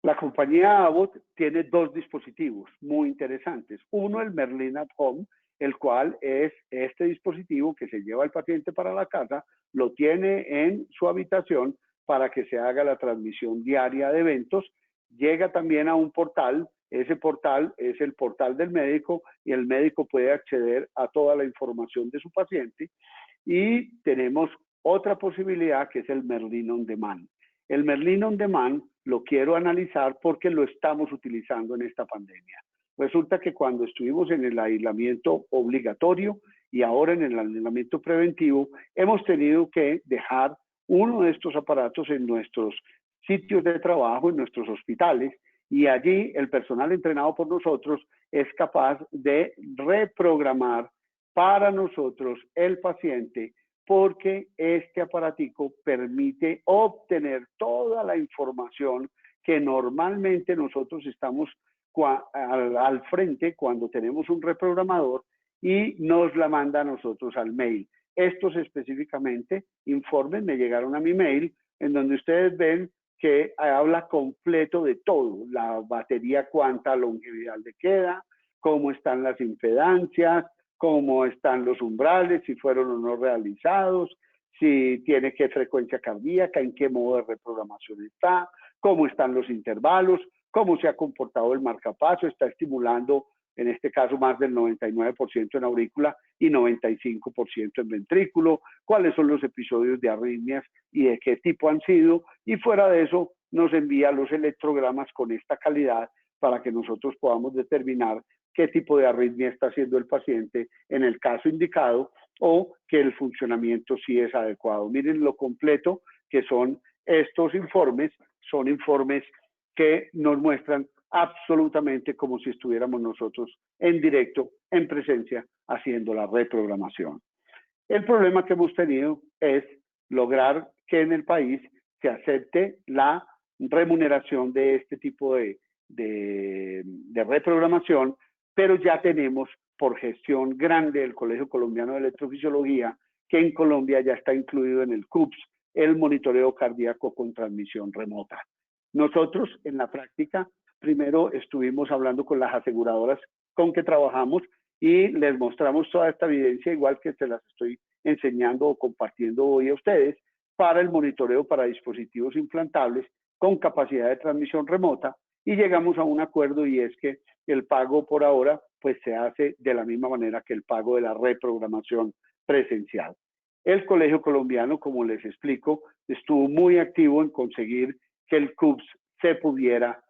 La compañía Abbott tiene 2 dispositivos muy interesantes. Uno, el Merlin at Home, el cual es este dispositivo que se lleva el paciente para la casa, lo tiene en su habitación para que se haga la transmisión diaria de eventos. Llega también a un portal. Ese portal es el portal del médico y el médico puede acceder a toda la información de su paciente. Y tenemos otra posibilidad que es el Merlin On Demand. El Merlin On Demand lo quiero analizar porque lo estamos utilizando en esta pandemia. Resulta que cuando estuvimos en el aislamiento obligatorio y ahora en el aislamiento preventivo, hemos tenido que dejar uno de estos aparatos en nuestros sitios de trabajo, en nuestros hospitales, y allí el personal entrenado por nosotros es capaz de reprogramar para nosotros el paciente, porque este aparatico permite obtener toda la información que normalmente nosotros estamos al frente cuando tenemos un reprogramador y nos la manda a nosotros al mail. Estos específicamente informes me llegaron a mi mail, en donde ustedes ven que habla completo de todo, la batería, cuánta longevidad le queda, cómo están las impedancias, cómo están los umbrales, si fueron o no realizados, si tiene qué frecuencia cardíaca, en qué modo de reprogramación está, cómo están los intervalos, cómo se ha comportado el marcapaso, está estimulando en este caso más del 99% en aurícula y 95% en ventrículo, cuáles son los episodios de arritmias y de qué tipo han sido, y fuera de eso nos envía los electrogramas con esta calidad para que nosotros podamos determinar qué tipo de arritmia está haciendo el paciente en el caso indicado o que el funcionamiento sí es adecuado. Miren lo completo que son estos informes, son informes que nos muestran absolutamente como si estuviéramos nosotros en directo, en presencia, haciendo la reprogramación. El problema que hemos tenido es lograr que en el país se acepte la remuneración de este tipo de reprogramación, pero ya tenemos por gestión grande del Colegio Colombiano de Electrofisiología, que en Colombia ya está incluido en el CUPS, el monitoreo cardíaco con transmisión remota. Nosotros en la práctica, primero estuvimos hablando con las aseguradoras con que trabajamos y les mostramos toda esta evidencia, igual que se las estoy enseñando o compartiendo hoy a ustedes, para el monitoreo para dispositivos implantables con capacidad de transmisión remota, y llegamos a un acuerdo, y es que el pago por ahora pues se hace de la misma manera que el pago de la reprogramación presencial. El Colegio Colombiano, como les explico, estuvo muy activo en conseguir que el CUPS se pudiera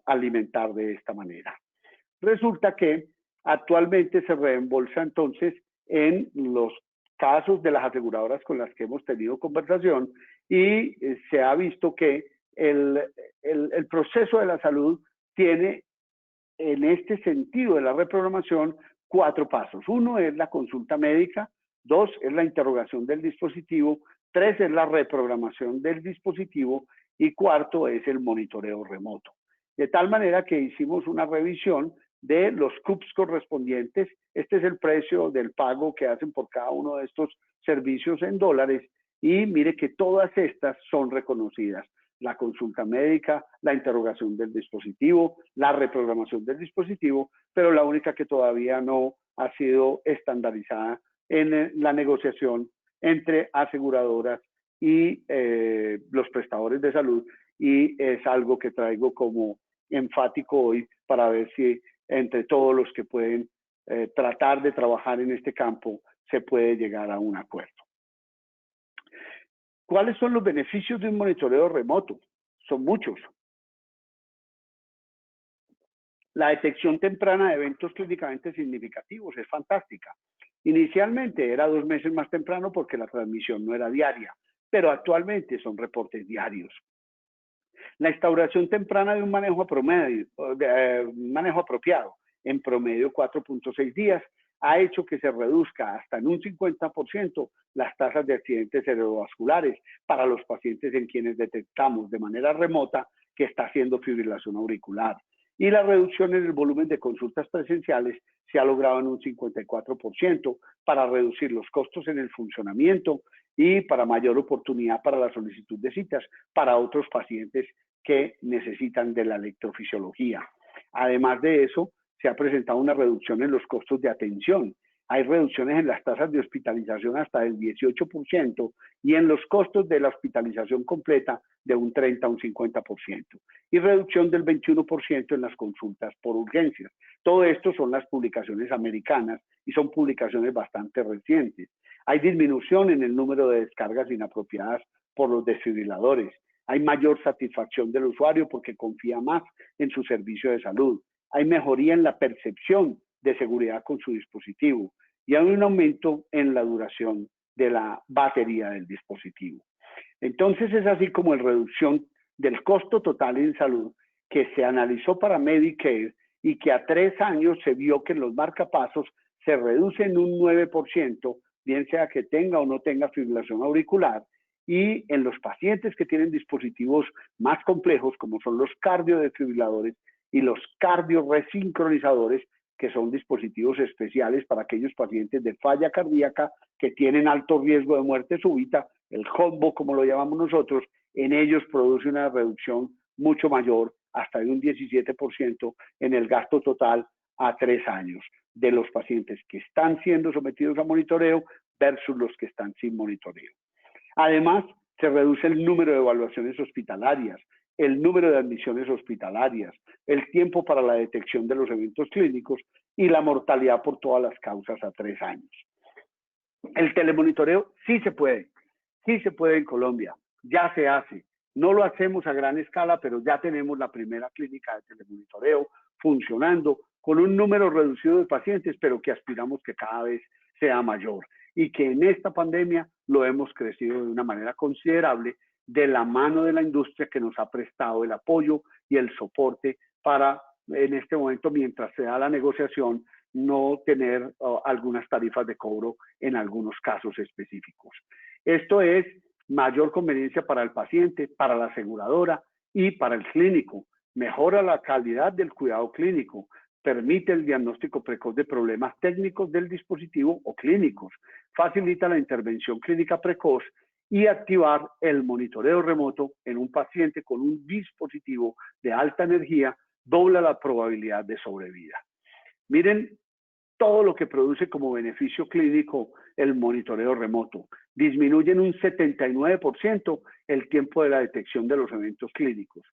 alimentar de esta manera. Resulta que actualmente se reembolsa entonces en los casos de las aseguradoras con las que hemos tenido conversación, y se ha visto que el proceso de la salud tiene en este sentido de la reprogramación 4 pasos. 1 es la consulta médica, 2 es la interrogación del dispositivo, 3 es la reprogramación del dispositivo y 4 es el monitoreo remoto. De tal manera que hicimos una revisión de los CUPS correspondientes. Este es el precio del pago que hacen por cada uno de estos servicios en dólares, y mire que todas estas son reconocidas. La consulta médica, la interrogación del dispositivo, la reprogramación del dispositivo, pero la única que todavía no ha sido estandarizada en la negociación entre aseguradoras y los prestadores de salud, y es algo que traigo como enfático hoy para ver si entre todos los que pueden tratar de trabajar en este campo se puede llegar a un acuerdo. ¿Cuáles son los beneficios de un monitoreo remoto? Son muchos. La detección temprana de eventos clínicamente significativos es fantástica. Inicialmente era 2 meses más temprano porque la transmisión no era diaria, pero actualmente son reportes diarios. La instauración temprana de un manejo apropiado, en promedio 4.6 días, ha hecho que se reduzca hasta en un 50% las tasas de accidentes cerebrovasculares para los pacientes en quienes detectamos de manera remota que está haciendo fibrilación auricular. Y la reducción en el volumen de consultas presenciales se ha logrado en un 54% para reducir los costos en el funcionamiento y para mayor oportunidad para la solicitud de citas para otros pacientes que necesitan de la electrofisiología. Además de eso, se ha presentado una reducción en los costos de atención. Hay reducciones en las tasas de hospitalización hasta del 18% y en los costos de la hospitalización completa de un 30 a un 50%. Y reducción del 21% en las consultas por urgencias. Todo esto son las publicaciones americanas y son publicaciones bastante recientes. Hay disminución en el número de descargas inapropiadas por los desfibriladores. Hay mayor satisfacción del usuario porque confía más en su servicio de salud. Hay mejoría en la percepción de seguridad con su dispositivo y hay un aumento en la duración de la batería del dispositivo. Entonces es así como la reducción del costo total en salud que se analizó para Medicare y que a 3 años se vio que los marcapasos se reducen un 9%, bien sea que tenga o no tenga fibrilación auricular, y en los pacientes que tienen dispositivos más complejos como son los cardiodefibriladores y los cardioresincronizadores, que son dispositivos especiales para aquellos pacientes de falla cardíaca que tienen alto riesgo de muerte súbita, el HOMBO, como lo llamamos nosotros. En ellos produce una reducción mucho mayor, hasta de un 17% en el gasto total a 3 años de los pacientes que están siendo sometidos a monitoreo versus los que están sin monitoreo. Además, se reduce el número de evaluaciones hospitalarias, el número de admisiones hospitalarias, el tiempo para la detección de los eventos clínicos y la mortalidad por todas las causas a 3 años. El telemonitoreo sí se puede en Colombia, ya se hace. No lo hacemos a gran escala, pero ya tenemos la primera clínica de telemonitoreo funcionando con un número reducido de pacientes, pero que aspiramos que cada vez sea mayor. Y que en esta pandemia lo hemos crecido de una manera considerable de la mano de la industria que nos ha prestado el apoyo y el soporte para, en este momento, mientras se da la negociación, no tener algunas tarifas de cobro en algunos casos específicos. Esto es mayor conveniencia para el paciente, para la aseguradora y para el clínico. Mejora la calidad del cuidado clínico, permite el diagnóstico precoz de problemas técnicos del dispositivo o clínicos, facilita la intervención clínica precoz y activar el monitoreo remoto en un paciente con un dispositivo de alta energía dobla la probabilidad de sobrevida. Miren todo lo que produce como beneficio clínico el monitoreo remoto. Disminuye en un 79% el tiempo de la detección de los eventos clínicos.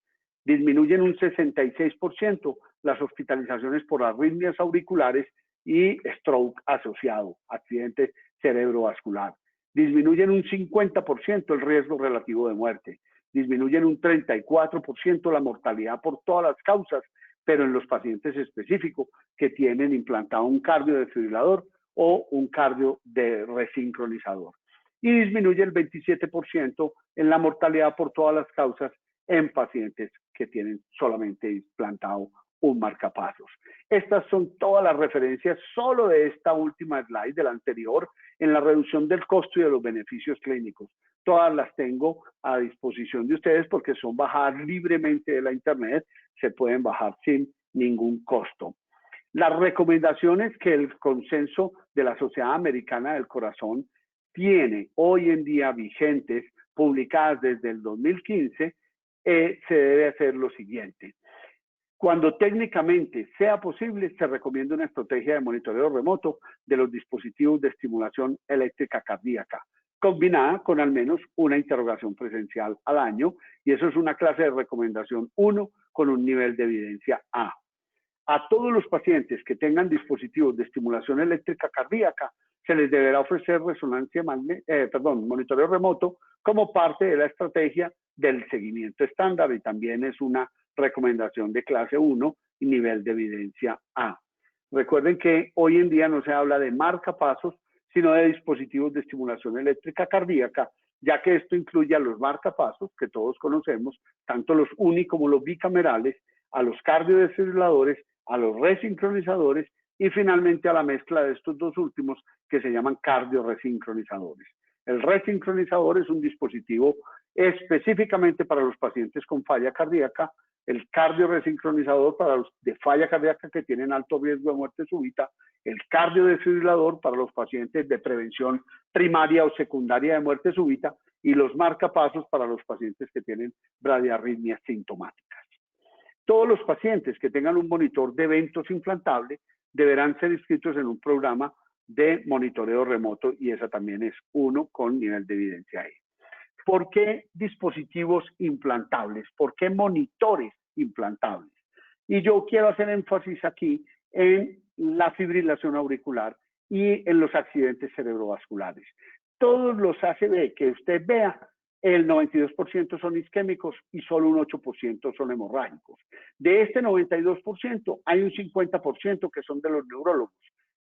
Disminuye en un 66% las hospitalizaciones por arritmias auriculares y stroke asociado, accidente cerebrovascular. Disminuye en un 50% el riesgo relativo de muerte. Disminuye en un 34% la mortalidad por todas las causas, pero en los pacientes específicos que tienen implantado un cardiodesfibrilador o un cardio de resincronizador. Y disminuye el 27% en la mortalidad por todas las causas en pacientes que tienen solamente implantado un marcapasos. Estas son todas las referencias solo de esta última slide, de la anterior, en la reducción del costo y de los beneficios clínicos. Todas las tengo a disposición de ustedes porque son bajadas libremente de la internet, se pueden bajar sin ningún costo. Las recomendaciones que el consenso de la Sociedad Americana del Corazón tiene hoy en día vigentes, publicadas desde el 2015, se debe hacer lo siguiente. Cuando técnicamente sea posible, se recomienda una estrategia de monitoreo remoto de los dispositivos de estimulación eléctrica cardíaca, combinada con al menos una interrogación presencial al año, y eso es una clase de recomendación 1 con un nivel de evidencia A. A todos los pacientes que tengan dispositivos de estimulación eléctrica cardíaca, se les deberá ofrecer monitoreo remoto como parte de la estrategia del seguimiento estándar, y también es una recomendación de clase 1 y nivel de evidencia A. Recuerden que hoy en día no se habla de marcapasos, sino de dispositivos de estimulación eléctrica cardíaca, ya que esto incluye a los marcapasos, que todos conocemos, tanto los uni como los bicamerales, a los cardiodesfibriladores, a los resincronizadores y finalmente a la mezcla de estos dos últimos que se llaman cardioresincronizadores. El resincronizador es un dispositivo específicamente para los pacientes con falla cardíaca, el cardioresincronizador para los de falla cardíaca que tienen alto riesgo de muerte súbita, el cardiodesfibrilador para los pacientes de prevención primaria o secundaria de muerte súbita y los marcapasos para los pacientes que tienen bradiarritmias sintomáticas. Todos los pacientes que tengan un monitor de eventos implantable deberán ser inscritos en un programa de monitoreo remoto y esa también es 1 con nivel de evidencia E. ¿Por qué dispositivos implantables? ¿Por qué monitores implantables? Y yo quiero hacer énfasis aquí en la fibrilación auricular y en los accidentes cerebrovasculares. Todos los ACV que usted vea, el 92% son isquémicos y solo un 8% son hemorrágicos. De este 92%, hay un 50% que son de los neurólogos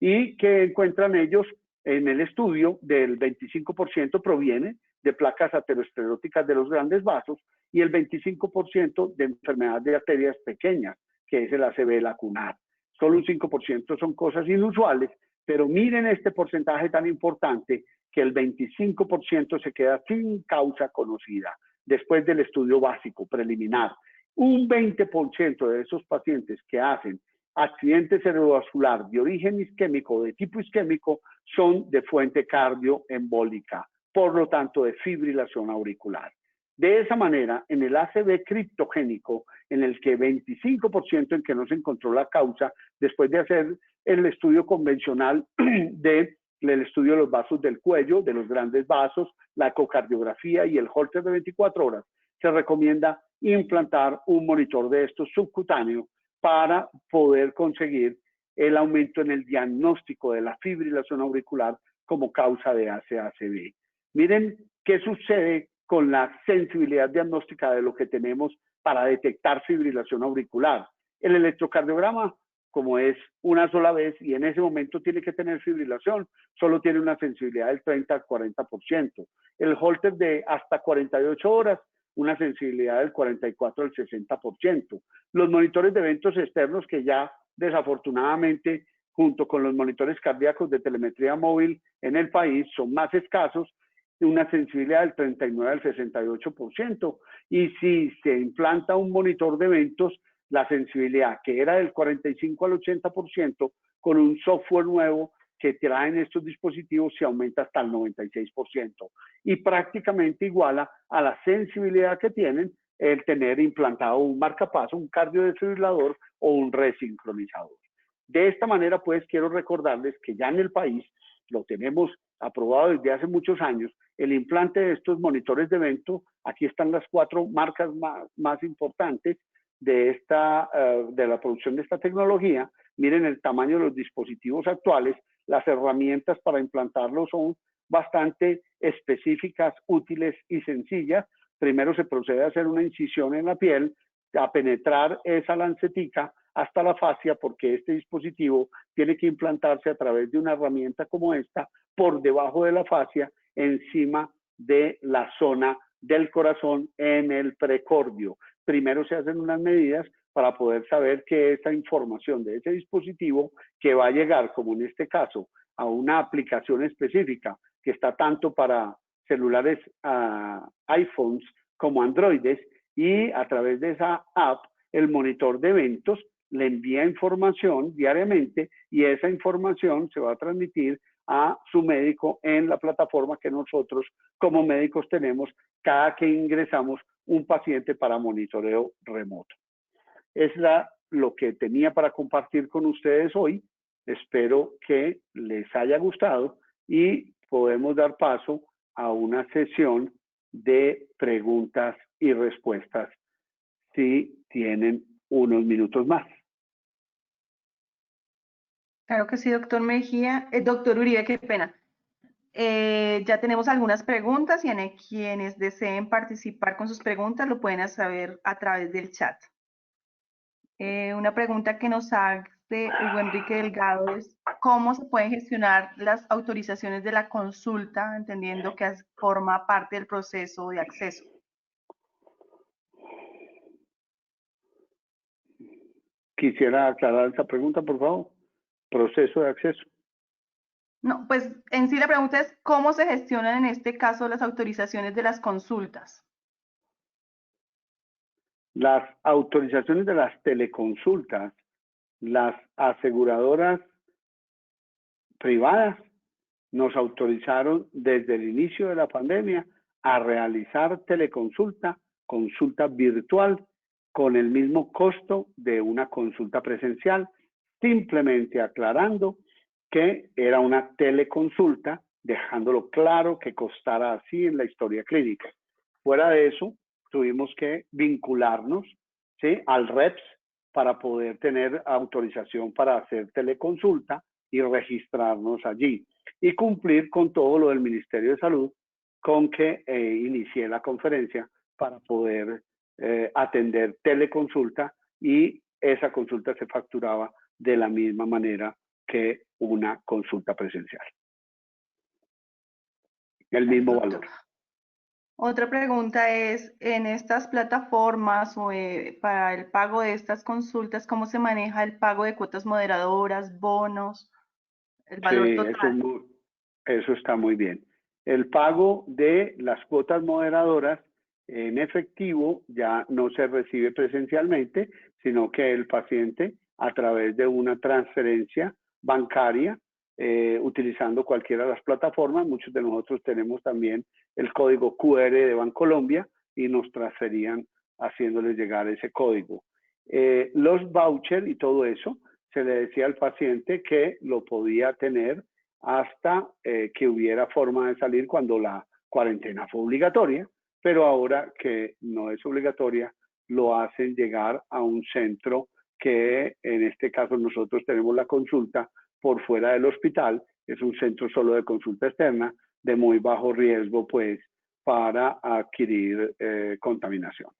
y que encuentran ellos en el estudio del 25% proviene de placas ateroscleróticas de los grandes vasos y el 25% de enfermedad de arterias pequeñas, que es el ACV lacunar. Solo un 5% son cosas inusuales, pero miren este porcentaje tan importante que el 25% se queda sin causa conocida después del estudio básico preliminar. Un 20% de esos pacientes que hacen accidente cerebrovascular de origen isquémico, de tipo isquémico, son de fuente cardioembólica, por lo tanto de fibrilación auricular. De esa manera, en el ACV criptogénico, en el que 25% en que no se encontró la causa, después de hacer el estudio convencional del estudio de los vasos del cuello, de los grandes vasos, la ecocardiografía y el Holter de 24 horas, se recomienda implantar un monitor de estos subcutáneo para poder conseguir el aumento en el diagnóstico de la fibrilación auricular como causa de ACACV. Miren qué sucede con la sensibilidad diagnóstica de lo que tenemos para detectar fibrilación auricular. El electrocardiograma, como es una sola vez y en ese momento tiene que tener fibrilación, solo tiene una sensibilidad del 30 al 40%. El Holter de hasta 48 horas, una sensibilidad del 44 al 60%. Los monitores de eventos externos que ya desafortunadamente junto con los monitores cardíacos de telemetría móvil en el país son más escasos, una sensibilidad del 39 al 68%. Y si se implanta un monitor de eventos, la sensibilidad que era del 45 al 80%, con un software nuevo que traen estos dispositivos se aumenta hasta el 96% y prácticamente iguala a la sensibilidad que tienen el tener implantado un marcapaso, un cardiodesfibrilador o un resincronizador. De esta manera, pues, quiero recordarles que ya en el país lo tenemos aprobado desde hace muchos años, el implante de estos monitores de evento. Aquí están las 4 marcas más importantes de la producción de esta tecnología. Miren el tamaño de los dispositivos actuales, las herramientas para implantarlos son bastante específicas, útiles y sencillas. Primero se procede a hacer una incisión en la piel, a penetrar esa lancetica hasta la fascia, porque este dispositivo tiene que implantarse a través de una herramienta como esta, por debajo de la fascia, encima de la zona del corazón en el precordio. Primero se hacen unas medidas para poder saber que esa información de ese dispositivo que va a llegar, como en este caso, a una aplicación específica que está tanto para celulares iPhones como Androides, y a través de esa app, el monitor de eventos le envía información diariamente y esa información se va a transmitir a su médico en la plataforma que nosotros como médicos tenemos cada que ingresamos un paciente para monitoreo remoto. Es lo que tenía para compartir con ustedes hoy. Espero que les haya gustado y podemos dar paso a una sesión de preguntas y respuestas si tienen unos minutos más. Claro que sí, doctor Mejía. Doctor Uribe, qué pena. Ya tenemos algunas preguntas y quienes deseen participar con sus preguntas lo pueden saber a través del chat. Una pregunta que nos hace Hugo Enrique Delgado es ¿cómo se pueden gestionar las autorizaciones de la consulta, entendiendo que forma parte del proceso de acceso? Quisiera aclarar esa pregunta, por favor. Proceso de acceso. No, pues en sí la pregunta es ¿cómo se gestionan en este caso las autorizaciones de las consultas? Las autorizaciones de las teleconsultas, las aseguradoras privadas nos autorizaron desde el inicio de la pandemia a realizar teleconsulta, consulta virtual, con el mismo costo de una consulta presencial, simplemente aclarando que era una teleconsulta, dejándolo claro que costara así en la historia clínica. Fuera de eso, tuvimos que vincularnos, ¿sí?, al REPS para poder tener autorización para hacer teleconsulta y registrarnos allí y cumplir con todo lo del Ministerio de Salud, con que inicié la conferencia para poder atender teleconsulta, y esa consulta se facturaba de la misma manera que una consulta presencial. El mismo valor. Otra pregunta es, en estas plataformas o para el pago de estas consultas, ¿cómo se maneja el pago de cuotas moderadoras, bonos, el valor Sí, total? eso está muy bien. El pago de las cuotas moderadoras en efectivo ya no se recibe presencialmente, sino que el paciente a través de una transferencia bancaria utilizando cualquiera de las plataformas. Muchos de nosotros tenemos también el código QR de Bancolombia y nos transferían haciéndoles llegar ese código. Los vouchers y todo eso, se le decía al paciente que lo podía tener hasta que hubiera forma de salir cuando la cuarentena fue obligatoria, pero ahora que no es obligatoria, lo hacen llegar a un centro que en este caso nosotros tenemos la consulta por fuera del hospital, es un centro solo de consulta externa, de muy bajo riesgo, pues, para adquirir contaminación.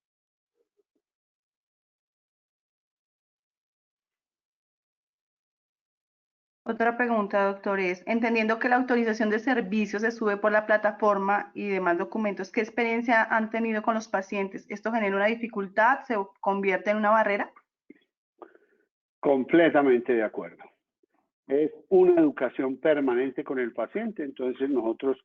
Otra pregunta, doctor, es, entendiendo que la autorización de servicios se sube por la plataforma y demás documentos, ¿qué experiencia han tenido con los pacientes? ¿Esto genera una dificultad? ¿Se convierte en una barrera? Completamente de acuerdo. Es una educación permanente con el paciente, entonces nosotros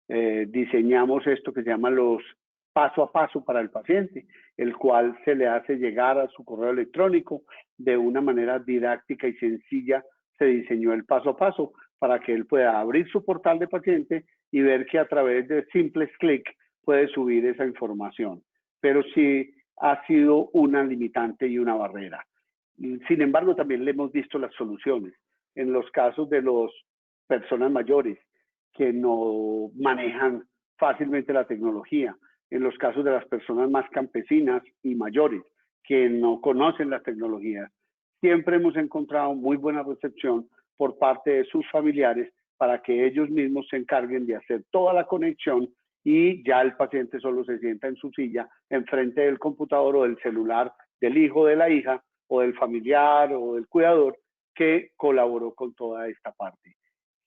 diseñamos esto que se llama los paso a paso para el paciente, el cual se le hace llegar a su correo electrónico de una manera didáctica y sencilla. Se diseñó el paso a paso para que él pueda abrir su portal de paciente y ver que a través de simples clics puede subir esa información. Pero sí ha sido una limitante y una barrera. Sin embargo, también le hemos visto las soluciones. En los casos de las personas mayores que no manejan fácilmente la tecnología, en los casos de las personas más campesinas y mayores que no conocen las tecnologías, siempre hemos encontrado muy buena recepción por parte de sus familiares para que ellos mismos se encarguen de hacer toda la conexión y ya el paciente solo se sienta en su silla enfrente del computador o del celular del hijo o de la hija o del familiar o del cuidador que colaboró con toda esta parte.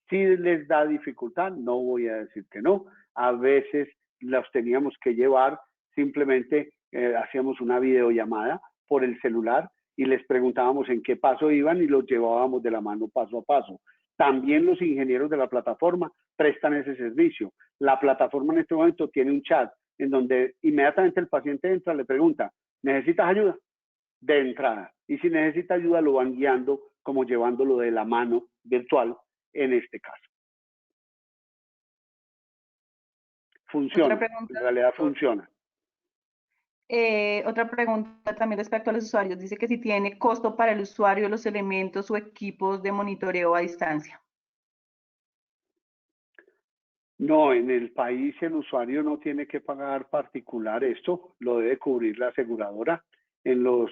Si les da dificultad, no voy a decir que no. A veces los teníamos que llevar, simplemente hacíamos una videollamada por el celular y les preguntábamos en qué paso iban y los llevábamos de la mano paso a paso. También los ingenieros de la plataforma prestan ese servicio. La plataforma en este momento tiene un chat en donde inmediatamente el paciente entra, le pregunta, ¿necesitas ayuda? De entrada. Y si necesita ayuda, lo van guiando como llevándolo de la mano virtual en este caso. Funciona, en realidad funciona. Otra pregunta también respecto a los usuarios. Dice que si tiene costo para el usuario los elementos o equipos de monitoreo a distancia. No, en el país el usuario no tiene que pagar particular esto, lo debe cubrir la aseguradora. En los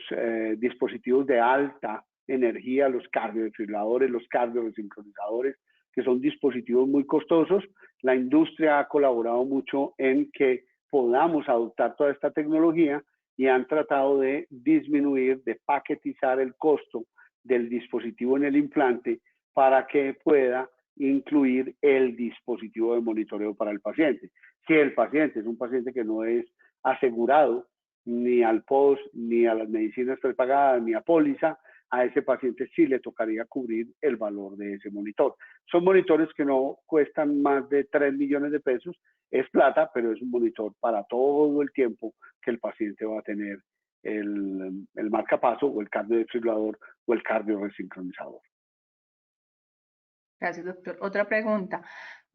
dispositivos de alta energía, los cardiodefibriladores, los cardioresincronizadores, que son dispositivos muy costosos, la industria ha colaborado mucho en que podamos adoptar toda esta tecnología y han tratado de disminuir, de paquetizar el costo del dispositivo en el implante para que pueda incluir el dispositivo de monitoreo para el paciente. Si el paciente es un paciente que no es asegurado ni al POS, ni a las medicinas prepagadas, ni a póliza, a ese paciente sí le tocaría cubrir el valor de ese monitor. Son monitores que no cuestan más de 3 millones de pesos, es plata, pero es un monitor para todo el tiempo que el paciente va a tener el marcapaso o el cardiodefibrilador o el cardioresincronizador. Gracias, doctor. Otra pregunta.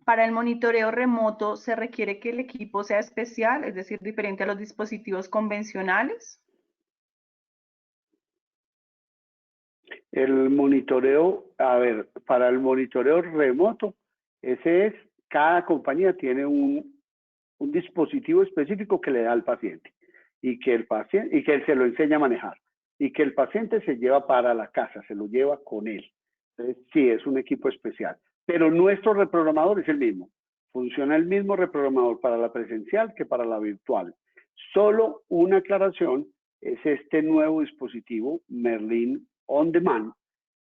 Para el monitoreo remoto, ¿se requiere que el equipo sea especial, es decir, diferente a los dispositivos convencionales? El monitoreo, a ver, para el monitoreo remoto, cada compañía tiene un dispositivo específico que le da al paciente y que él se lo enseña a manejar y que el paciente se lleva para la casa, se lo lleva con él. Entonces, sí, es un equipo especial, pero nuestro reprogramador es el mismo. Funciona el mismo reprogramador para la presencial que para la virtual. Solo una aclaración es este nuevo dispositivo Merlin On Demand.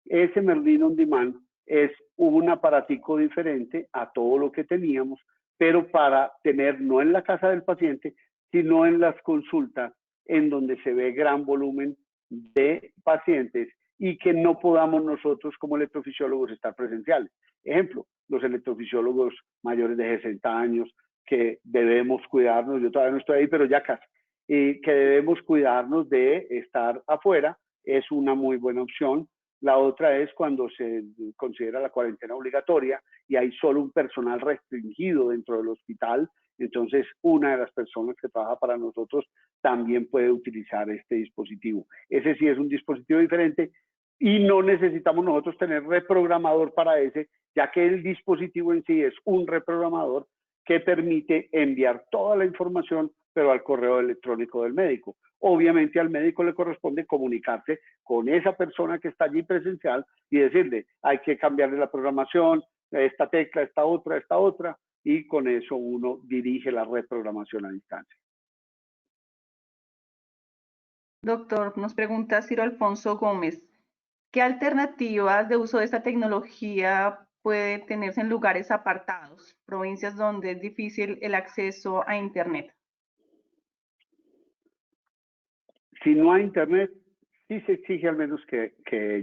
Ese Merlin On Demand es un aparatico diferente a todo lo que teníamos, pero para tener no en la casa del paciente, sino en las consultas en donde se ve gran volumen de pacientes y que no podamos nosotros como electrofisiólogos estar presenciales. Ejemplo, los electrofisiólogos mayores de 60 años que debemos cuidarnos, yo todavía no estoy ahí, pero ya casi, y que debemos cuidarnos de estar afuera, es una muy buena opción La otra es cuando se considera la cuarentena obligatoria y hay solo un personal restringido dentro del hospital. Entonces, una de las personas que trabaja para nosotros también puede utilizar este dispositivo. Ese sí es un dispositivo diferente y no necesitamos nosotros tener reprogramador para ese, ya que el dispositivo en sí es un reprogramador que permite enviar toda la información, pero al correo electrónico del médico. Obviamente al médico le corresponde comunicarse con esa persona que está allí presencial y decirle, hay que cambiarle la programación, esta tecla, esta otra, y con eso uno dirige la reprogramación a distancia. Doctor, nos pregunta Ciro Alfonso Gómez, ¿qué alternativas de uso de esta tecnología puede tenerse en lugares apartados, provincias donde es difícil el acceso a Internet? Si no hay Internet, sí se exige al menos que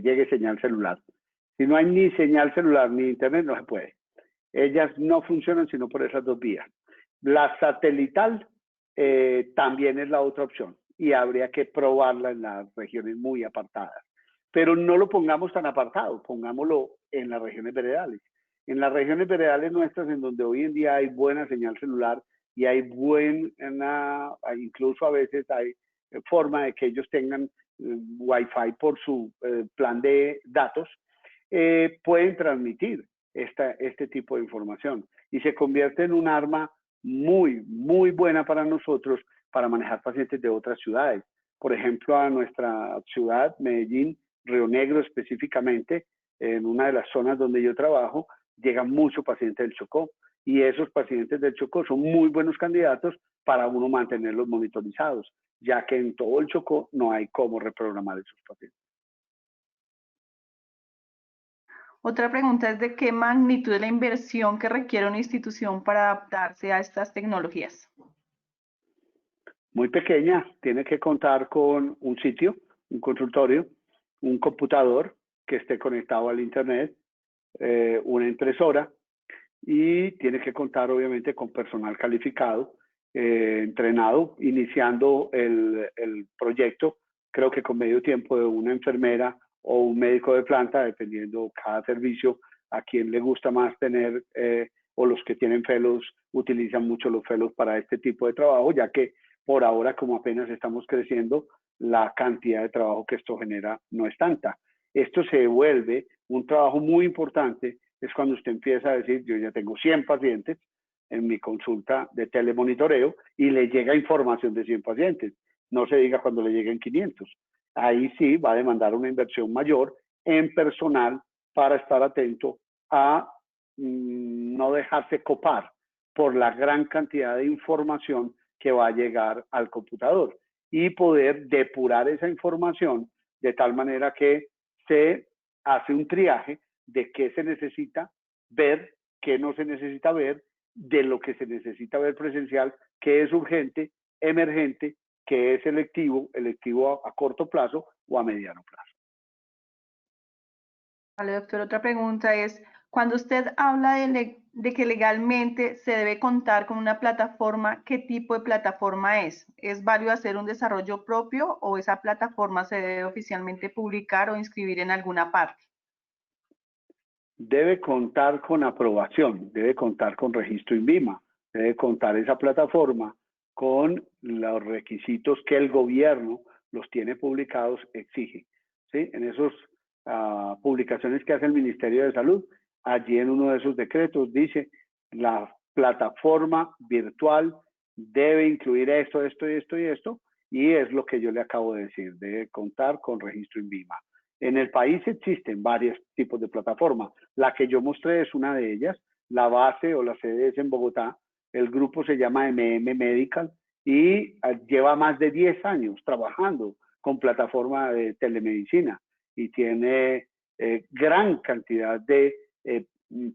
llegue señal celular. Si no hay ni señal celular ni Internet, no se puede. Ellas no funcionan sino por esas dos vías. La satelital también es la otra opción y habría que probarla en las regiones muy apartadas. Pero no lo pongamos tan apartado, pongámoslo en las regiones veredales. En las regiones veredales nuestras, en donde hoy en día hay buena señal celular y hay incluso a veces hay forma de que ellos tengan Wi-Fi por su plan de datos, pueden transmitir este tipo de información y se convierte en un arma muy, muy buena para nosotros para manejar pacientes de otras ciudades. Por ejemplo, a nuestra ciudad, Medellín, Río Negro específicamente, en una de las zonas donde yo trabajo, llegan muchos pacientes del Chocó y esos pacientes del Chocó son muy buenos candidatos para uno mantenerlos monitorizados, ya que en todo el Chocó no hay cómo reprogramar esos pacientes. Otra pregunta es de qué magnitud es la inversión que requiere una institución para adaptarse a estas tecnologías. Muy pequeña, tiene que contar con un sitio, un consultorio, un computador que esté conectado al internet, una impresora y tiene que contar obviamente con personal calificado, entrenado, iniciando el proyecto, creo que con medio tiempo de una enfermera o un médico de planta, dependiendo cada servicio, a quien le gusta más tener, o los que tienen fellows utilizan mucho los fellows para este tipo de trabajo, ya que por ahora, como apenas estamos creciendo, la cantidad de trabajo que esto genera no es tanta. Esto se vuelve un trabajo muy importante, es cuando usted empieza a decir, yo ya tengo 100 pacientes en mi consulta de telemonitoreo y le llega información de 100 pacientes. No se diga cuando le lleguen 500. Ahí sí va a demandar una inversión mayor en personal para estar atento a no dejarse copar por la gran cantidad de información que va a llegar al computador y poder depurar esa información de tal manera que se hace un triaje de qué se necesita ver, qué no se necesita ver, de lo que se necesita ver presencial, qué es urgente, emergente, qué es electivo a corto plazo o a mediano plazo. Vale, doctor, otra pregunta es, cuando usted habla de que legalmente se debe contar con una plataforma, ¿qué tipo de plataforma es? ¿Es válido hacer un desarrollo propio o esa plataforma se debe oficialmente publicar o inscribir en alguna parte? Debe contar con aprobación, debe contar con registro INVIMA, debe contar esa plataforma con los requisitos que el gobierno los tiene publicados, exige. ¿Sí? En esas publicaciones que hace el Ministerio de Salud, allí en uno de esos decretos dice, la plataforma virtual debe incluir esto, esto y esto y esto, y es lo que yo le acabo de decir, debe contar con registro INVIMA. En el país existen varios tipos de plataformas. La que yo mostré es una de ellas. La base o la sede es en Bogotá. El grupo se llama Medical y lleva más de 10 años trabajando con plataforma de telemedicina y tiene gran cantidad de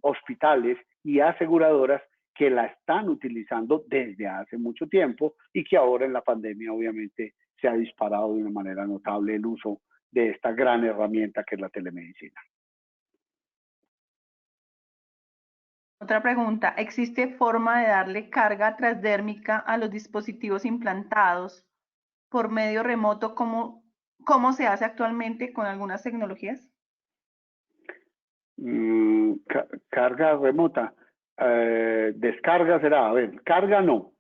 hospitales y aseguradoras que la están utilizando desde hace mucho tiempo y que ahora en la pandemia obviamente se ha disparado de una manera notable el uso de esta gran herramienta que es la telemedicina. Otra pregunta, ¿existe forma de darle carga transdérmica a los dispositivos implantados por medio remoto como se hace actualmente con algunas tecnologías? Carga remota. Descarga será, a ver, carga no.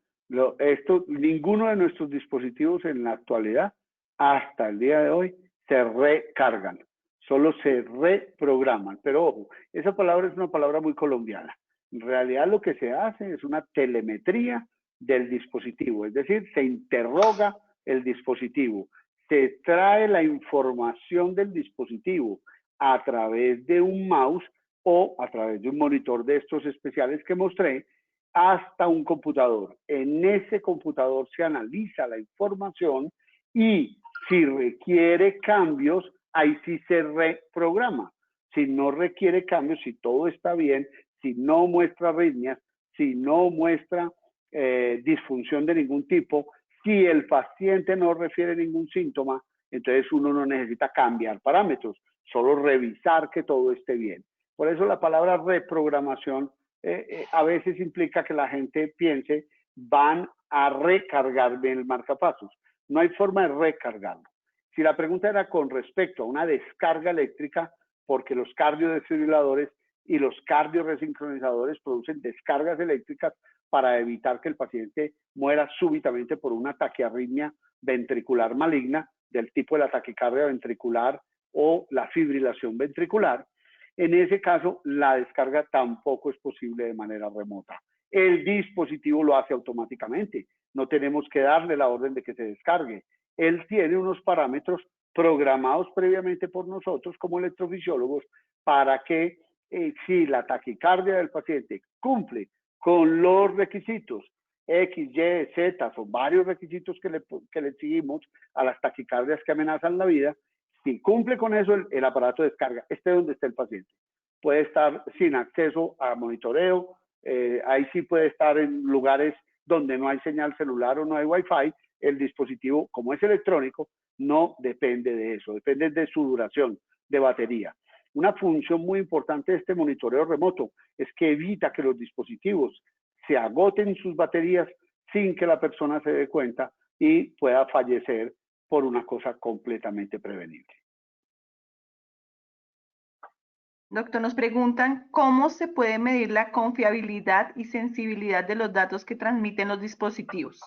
Ninguno de nuestros dispositivos en la actualidad, hasta el día de hoy, se recargan. Solo se reprograman. Pero ojo, esa palabra es una palabra muy colombiana. En realidad lo que se hace es una telemetría del dispositivo, es decir, se interroga el dispositivo, se trae la información del dispositivo a través de un mouse o a través de un monitor de estos especiales que mostré hasta un computador. En ese computador se analiza la información y si requiere cambios, ahí sí se reprograma. Si no requiere cambios, si todo está bien, si no muestra arritmias, si no muestra disfunción de ningún tipo, si el paciente no refiere ningún síntoma, entonces uno no necesita cambiar parámetros, solo revisar que todo esté bien. Por eso la palabra reprogramación a veces implica que la gente piense van a recargar bien el marcapasos. No hay forma de recargarlo. Si la pregunta era con respecto a una descarga eléctrica, porque los cardiodesfibriladores y los cardioresincronizadores producen descargas eléctricas para evitar que el paciente muera súbitamente por una taquiarritmia ventricular maligna del tipo de la taquicardia ventricular o la fibrilación ventricular. En ese caso, la descarga tampoco es posible de manera remota. El dispositivo lo hace automáticamente. No tenemos que darle la orden de que se descargue. Él tiene unos parámetros programados previamente por nosotros como electrofisiólogos para que si la taquicardia del paciente cumple con los requisitos X, Y, Z, son varios requisitos que le exigimos a las taquicardias que amenazan la vida. Si cumple con eso, el aparato descarga, esté donde esté el paciente. Puede estar sin acceso a monitoreo, ahí sí puede estar en lugares donde no hay señal celular o no hay Wi-Fi. El dispositivo, como es electrónico, no depende de eso, depende de su duración de batería. Una función muy importante de este monitoreo remoto es que evita que los dispositivos se agoten sus baterías sin que la persona se dé cuenta y pueda fallecer por una cosa completamente prevenible. Doctor, nos preguntan cómo se puede medir la confiabilidad y sensibilidad de los datos que transmiten los dispositivos.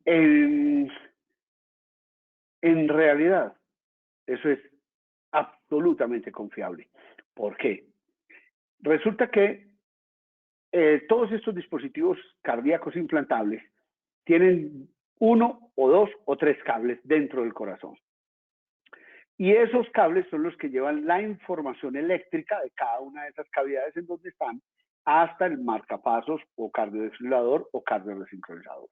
En realidad, eso es absolutamente confiable. ¿Por qué? Resulta que todos estos dispositivos cardíacos implantables tienen 1 o 2 o 3 cables dentro del corazón. Y esos cables son los que llevan la información eléctrica de cada una de esas cavidades en donde están hasta el marcapasos o cardiodesfibrilador o cardioresincronizador.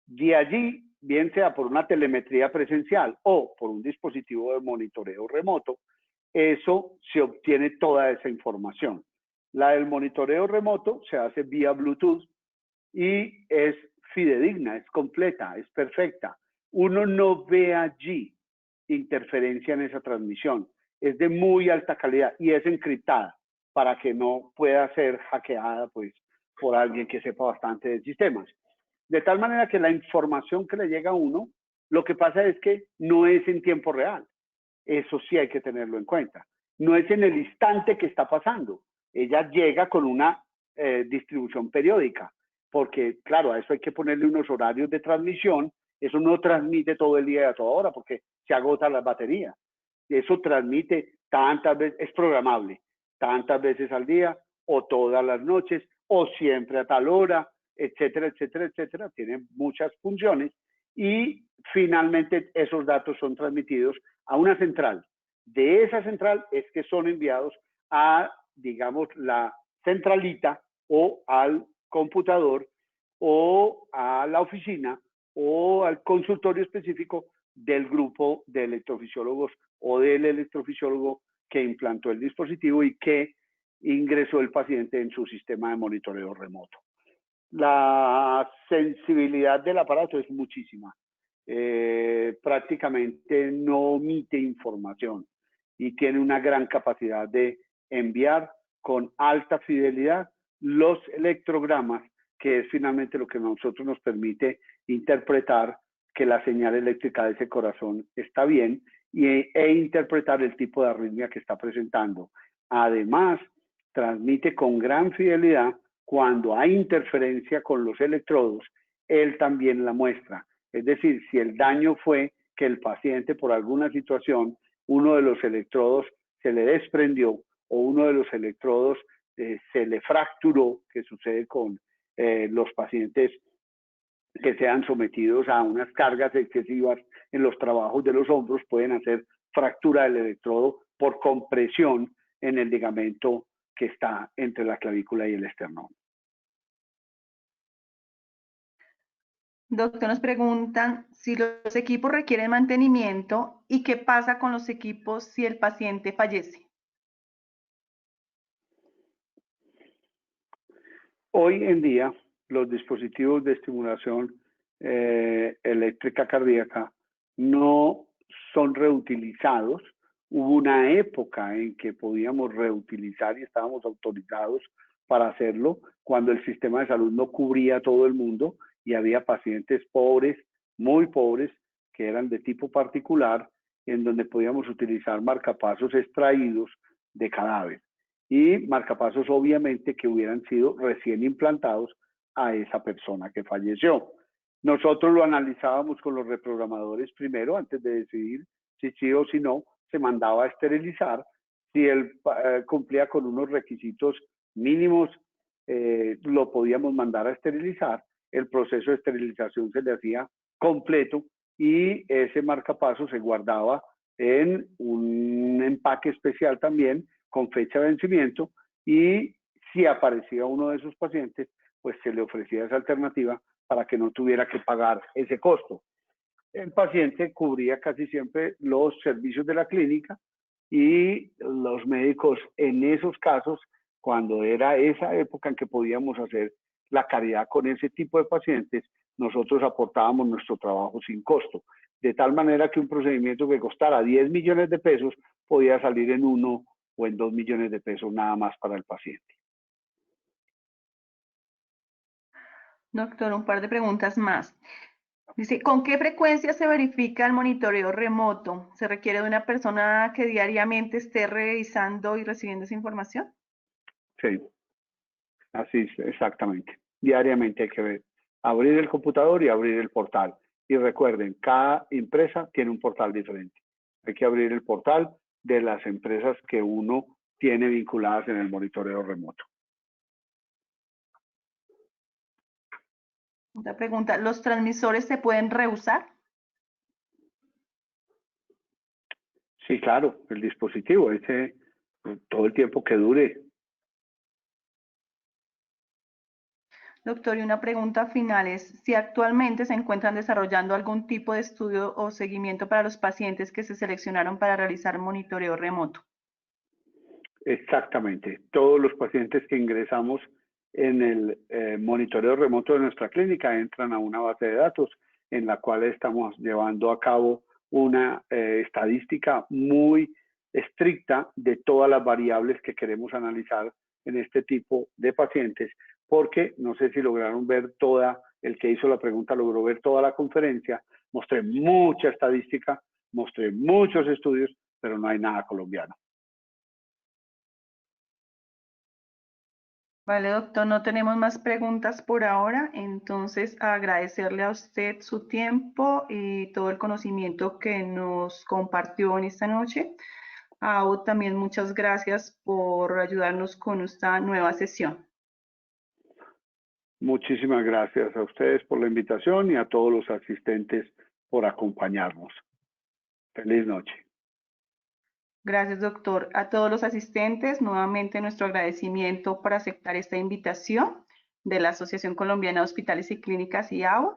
De allí, bien sea por una telemetría presencial o por un dispositivo de monitoreo remoto, eso se obtiene toda esa información. La del monitoreo remoto se hace vía Bluetooth y es fidedigna, es completa, es perfecta. Uno no ve allí interferencia en esa transmisión. Es de muy alta calidad y es encriptada para que no pueda ser hackeada pues, por alguien que sepa bastante de sistemas. De tal manera que la información que le llega a uno, lo que pasa es que no es en tiempo real. Eso sí hay que tenerlo en cuenta. No es en el instante que está pasando. Ella llega con una distribución periódica, porque claro, a eso hay que ponerle unos horarios de transmisión. Eso no transmite todo el día y a toda hora, porque se agotan las baterías. Eso transmite tantas veces, es programable, tantas veces al día, o todas las noches, o siempre a tal hora, etcétera, etcétera, etcétera. Tiene muchas funciones y finalmente esos datos son transmitidos a una central. De esa central es que son enviados a, digamos, la centralita o al computador o a la oficina o al consultorio específico del grupo de electrofisiólogos o del electrofisiólogo que implantó el dispositivo y que ingresó el paciente en su sistema de monitoreo remoto. La sensibilidad del aparato es muchísima. Prácticamente no omite información y tiene una gran capacidad de enviar con alta fidelidad los electrogramas, que es finalmente lo que a nosotros nos permite interpretar que la señal eléctrica de ese corazón está bien e interpretar el tipo de arritmia que está presentando. Además, transmite con gran fidelidad cuando hay interferencia con los electrodos, él también la muestra. Es decir, si el daño fue que el paciente por alguna situación, uno de los electrodos se le desprendió o uno de los electrodos se le fracturó, que sucede con los pacientes que sean sometidos a unas cargas excesivas en los trabajos de los hombros, pueden hacer fractura del electrodo por compresión en el ligamento que está entre la clavícula y el esternón. Doctor, nos preguntan si los equipos requieren mantenimiento y qué pasa con los equipos si el paciente fallece. Hoy en día, los dispositivos de estimulación eléctrica cardíaca no son reutilizados. Hubo una época en que podíamos reutilizar y estábamos autorizados para hacerlo cuando el sistema de salud no cubría a todo el mundo y había pacientes pobres, muy pobres, que eran de tipo particular, en donde podíamos utilizar marcapasos extraídos de cadáver y marcapasos obviamente que hubieran sido recién implantados a esa persona que falleció. Nosotros lo analizábamos con los reprogramadores primero, antes de decidir si sí o si no, se mandaba a esterilizar. Si él cumplía con unos requisitos mínimos, lo podíamos mandar a esterilizar. El proceso de esterilización se le hacía completo y ese marcapaso se guardaba en un empaque especial también con fecha de vencimiento, y si aparecía uno de esos pacientes, pues se le ofrecía esa alternativa para que no tuviera que pagar ese costo. El paciente cubría casi siempre los servicios de la clínica y los médicos en esos casos, cuando era esa época en que podíamos hacer la caridad con ese tipo de pacientes, nosotros aportábamos nuestro trabajo sin costo. De tal manera que un procedimiento que costara 10 millones de pesos podía salir en 1 o en 2 millones de pesos nada más para el paciente. Doctor, un par de preguntas más. Dice, ¿con qué frecuencia se verifica el monitoreo remoto? ¿Se requiere de una persona que diariamente esté revisando y recibiendo esa información? Sí, así es, exactamente. Diariamente hay que ver, abrir el computador y abrir el portal. Y recuerden, cada empresa tiene un portal diferente. Hay que abrir el portal de las empresas que uno tiene vinculadas en el monitoreo remoto. Otra pregunta, ¿los transmisores se pueden reusar? Sí, claro, el dispositivo, ese, todo el tiempo que dure. Doctor, y una pregunta final es, si actualmente se encuentran desarrollando algún tipo de estudio o seguimiento para los pacientes que se seleccionaron para realizar monitoreo remoto. Exactamente. Todos los pacientes que ingresamos en el monitoreo remoto de nuestra clínica entran a una base de datos en la cual estamos llevando a cabo una estadística muy estricta de todas las variables que queremos analizar en este tipo de pacientes, porque no sé si lograron ver el que hizo la pregunta logró ver toda la conferencia, mostré mucha estadística, mostré muchos estudios, pero no hay nada colombiano. Vale, doctor, no tenemos más preguntas por ahora, entonces agradecerle a usted su tiempo y todo el conocimiento que nos compartió en esta noche. A Abu también muchas gracias por ayudarnos con esta nueva sesión. Muchísimas gracias a ustedes por la invitación y a todos los asistentes por acompañarnos. Feliz noche. Gracias, doctor. A todos los asistentes, nuevamente nuestro agradecimiento por aceptar esta invitación de la Asociación Colombiana de Hospitales y Clínicas IAHO,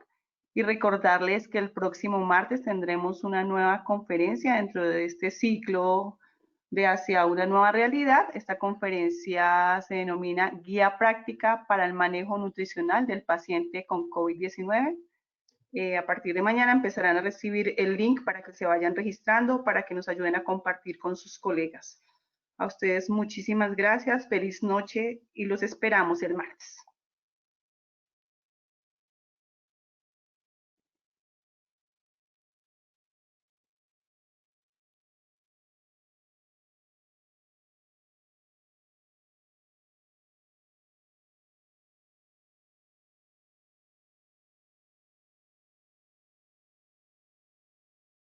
y recordarles que el próximo martes tendremos una nueva conferencia dentro de este ciclo de Hacia una nueva realidad. Esta conferencia se denomina Guía Práctica para el Manejo Nutricional del Paciente con COVID-19. A partir de mañana empezarán a recibir el link para que se vayan registrando, para que nos ayuden a compartir con sus colegas. A ustedes muchísimas gracias, feliz noche y los esperamos el martes.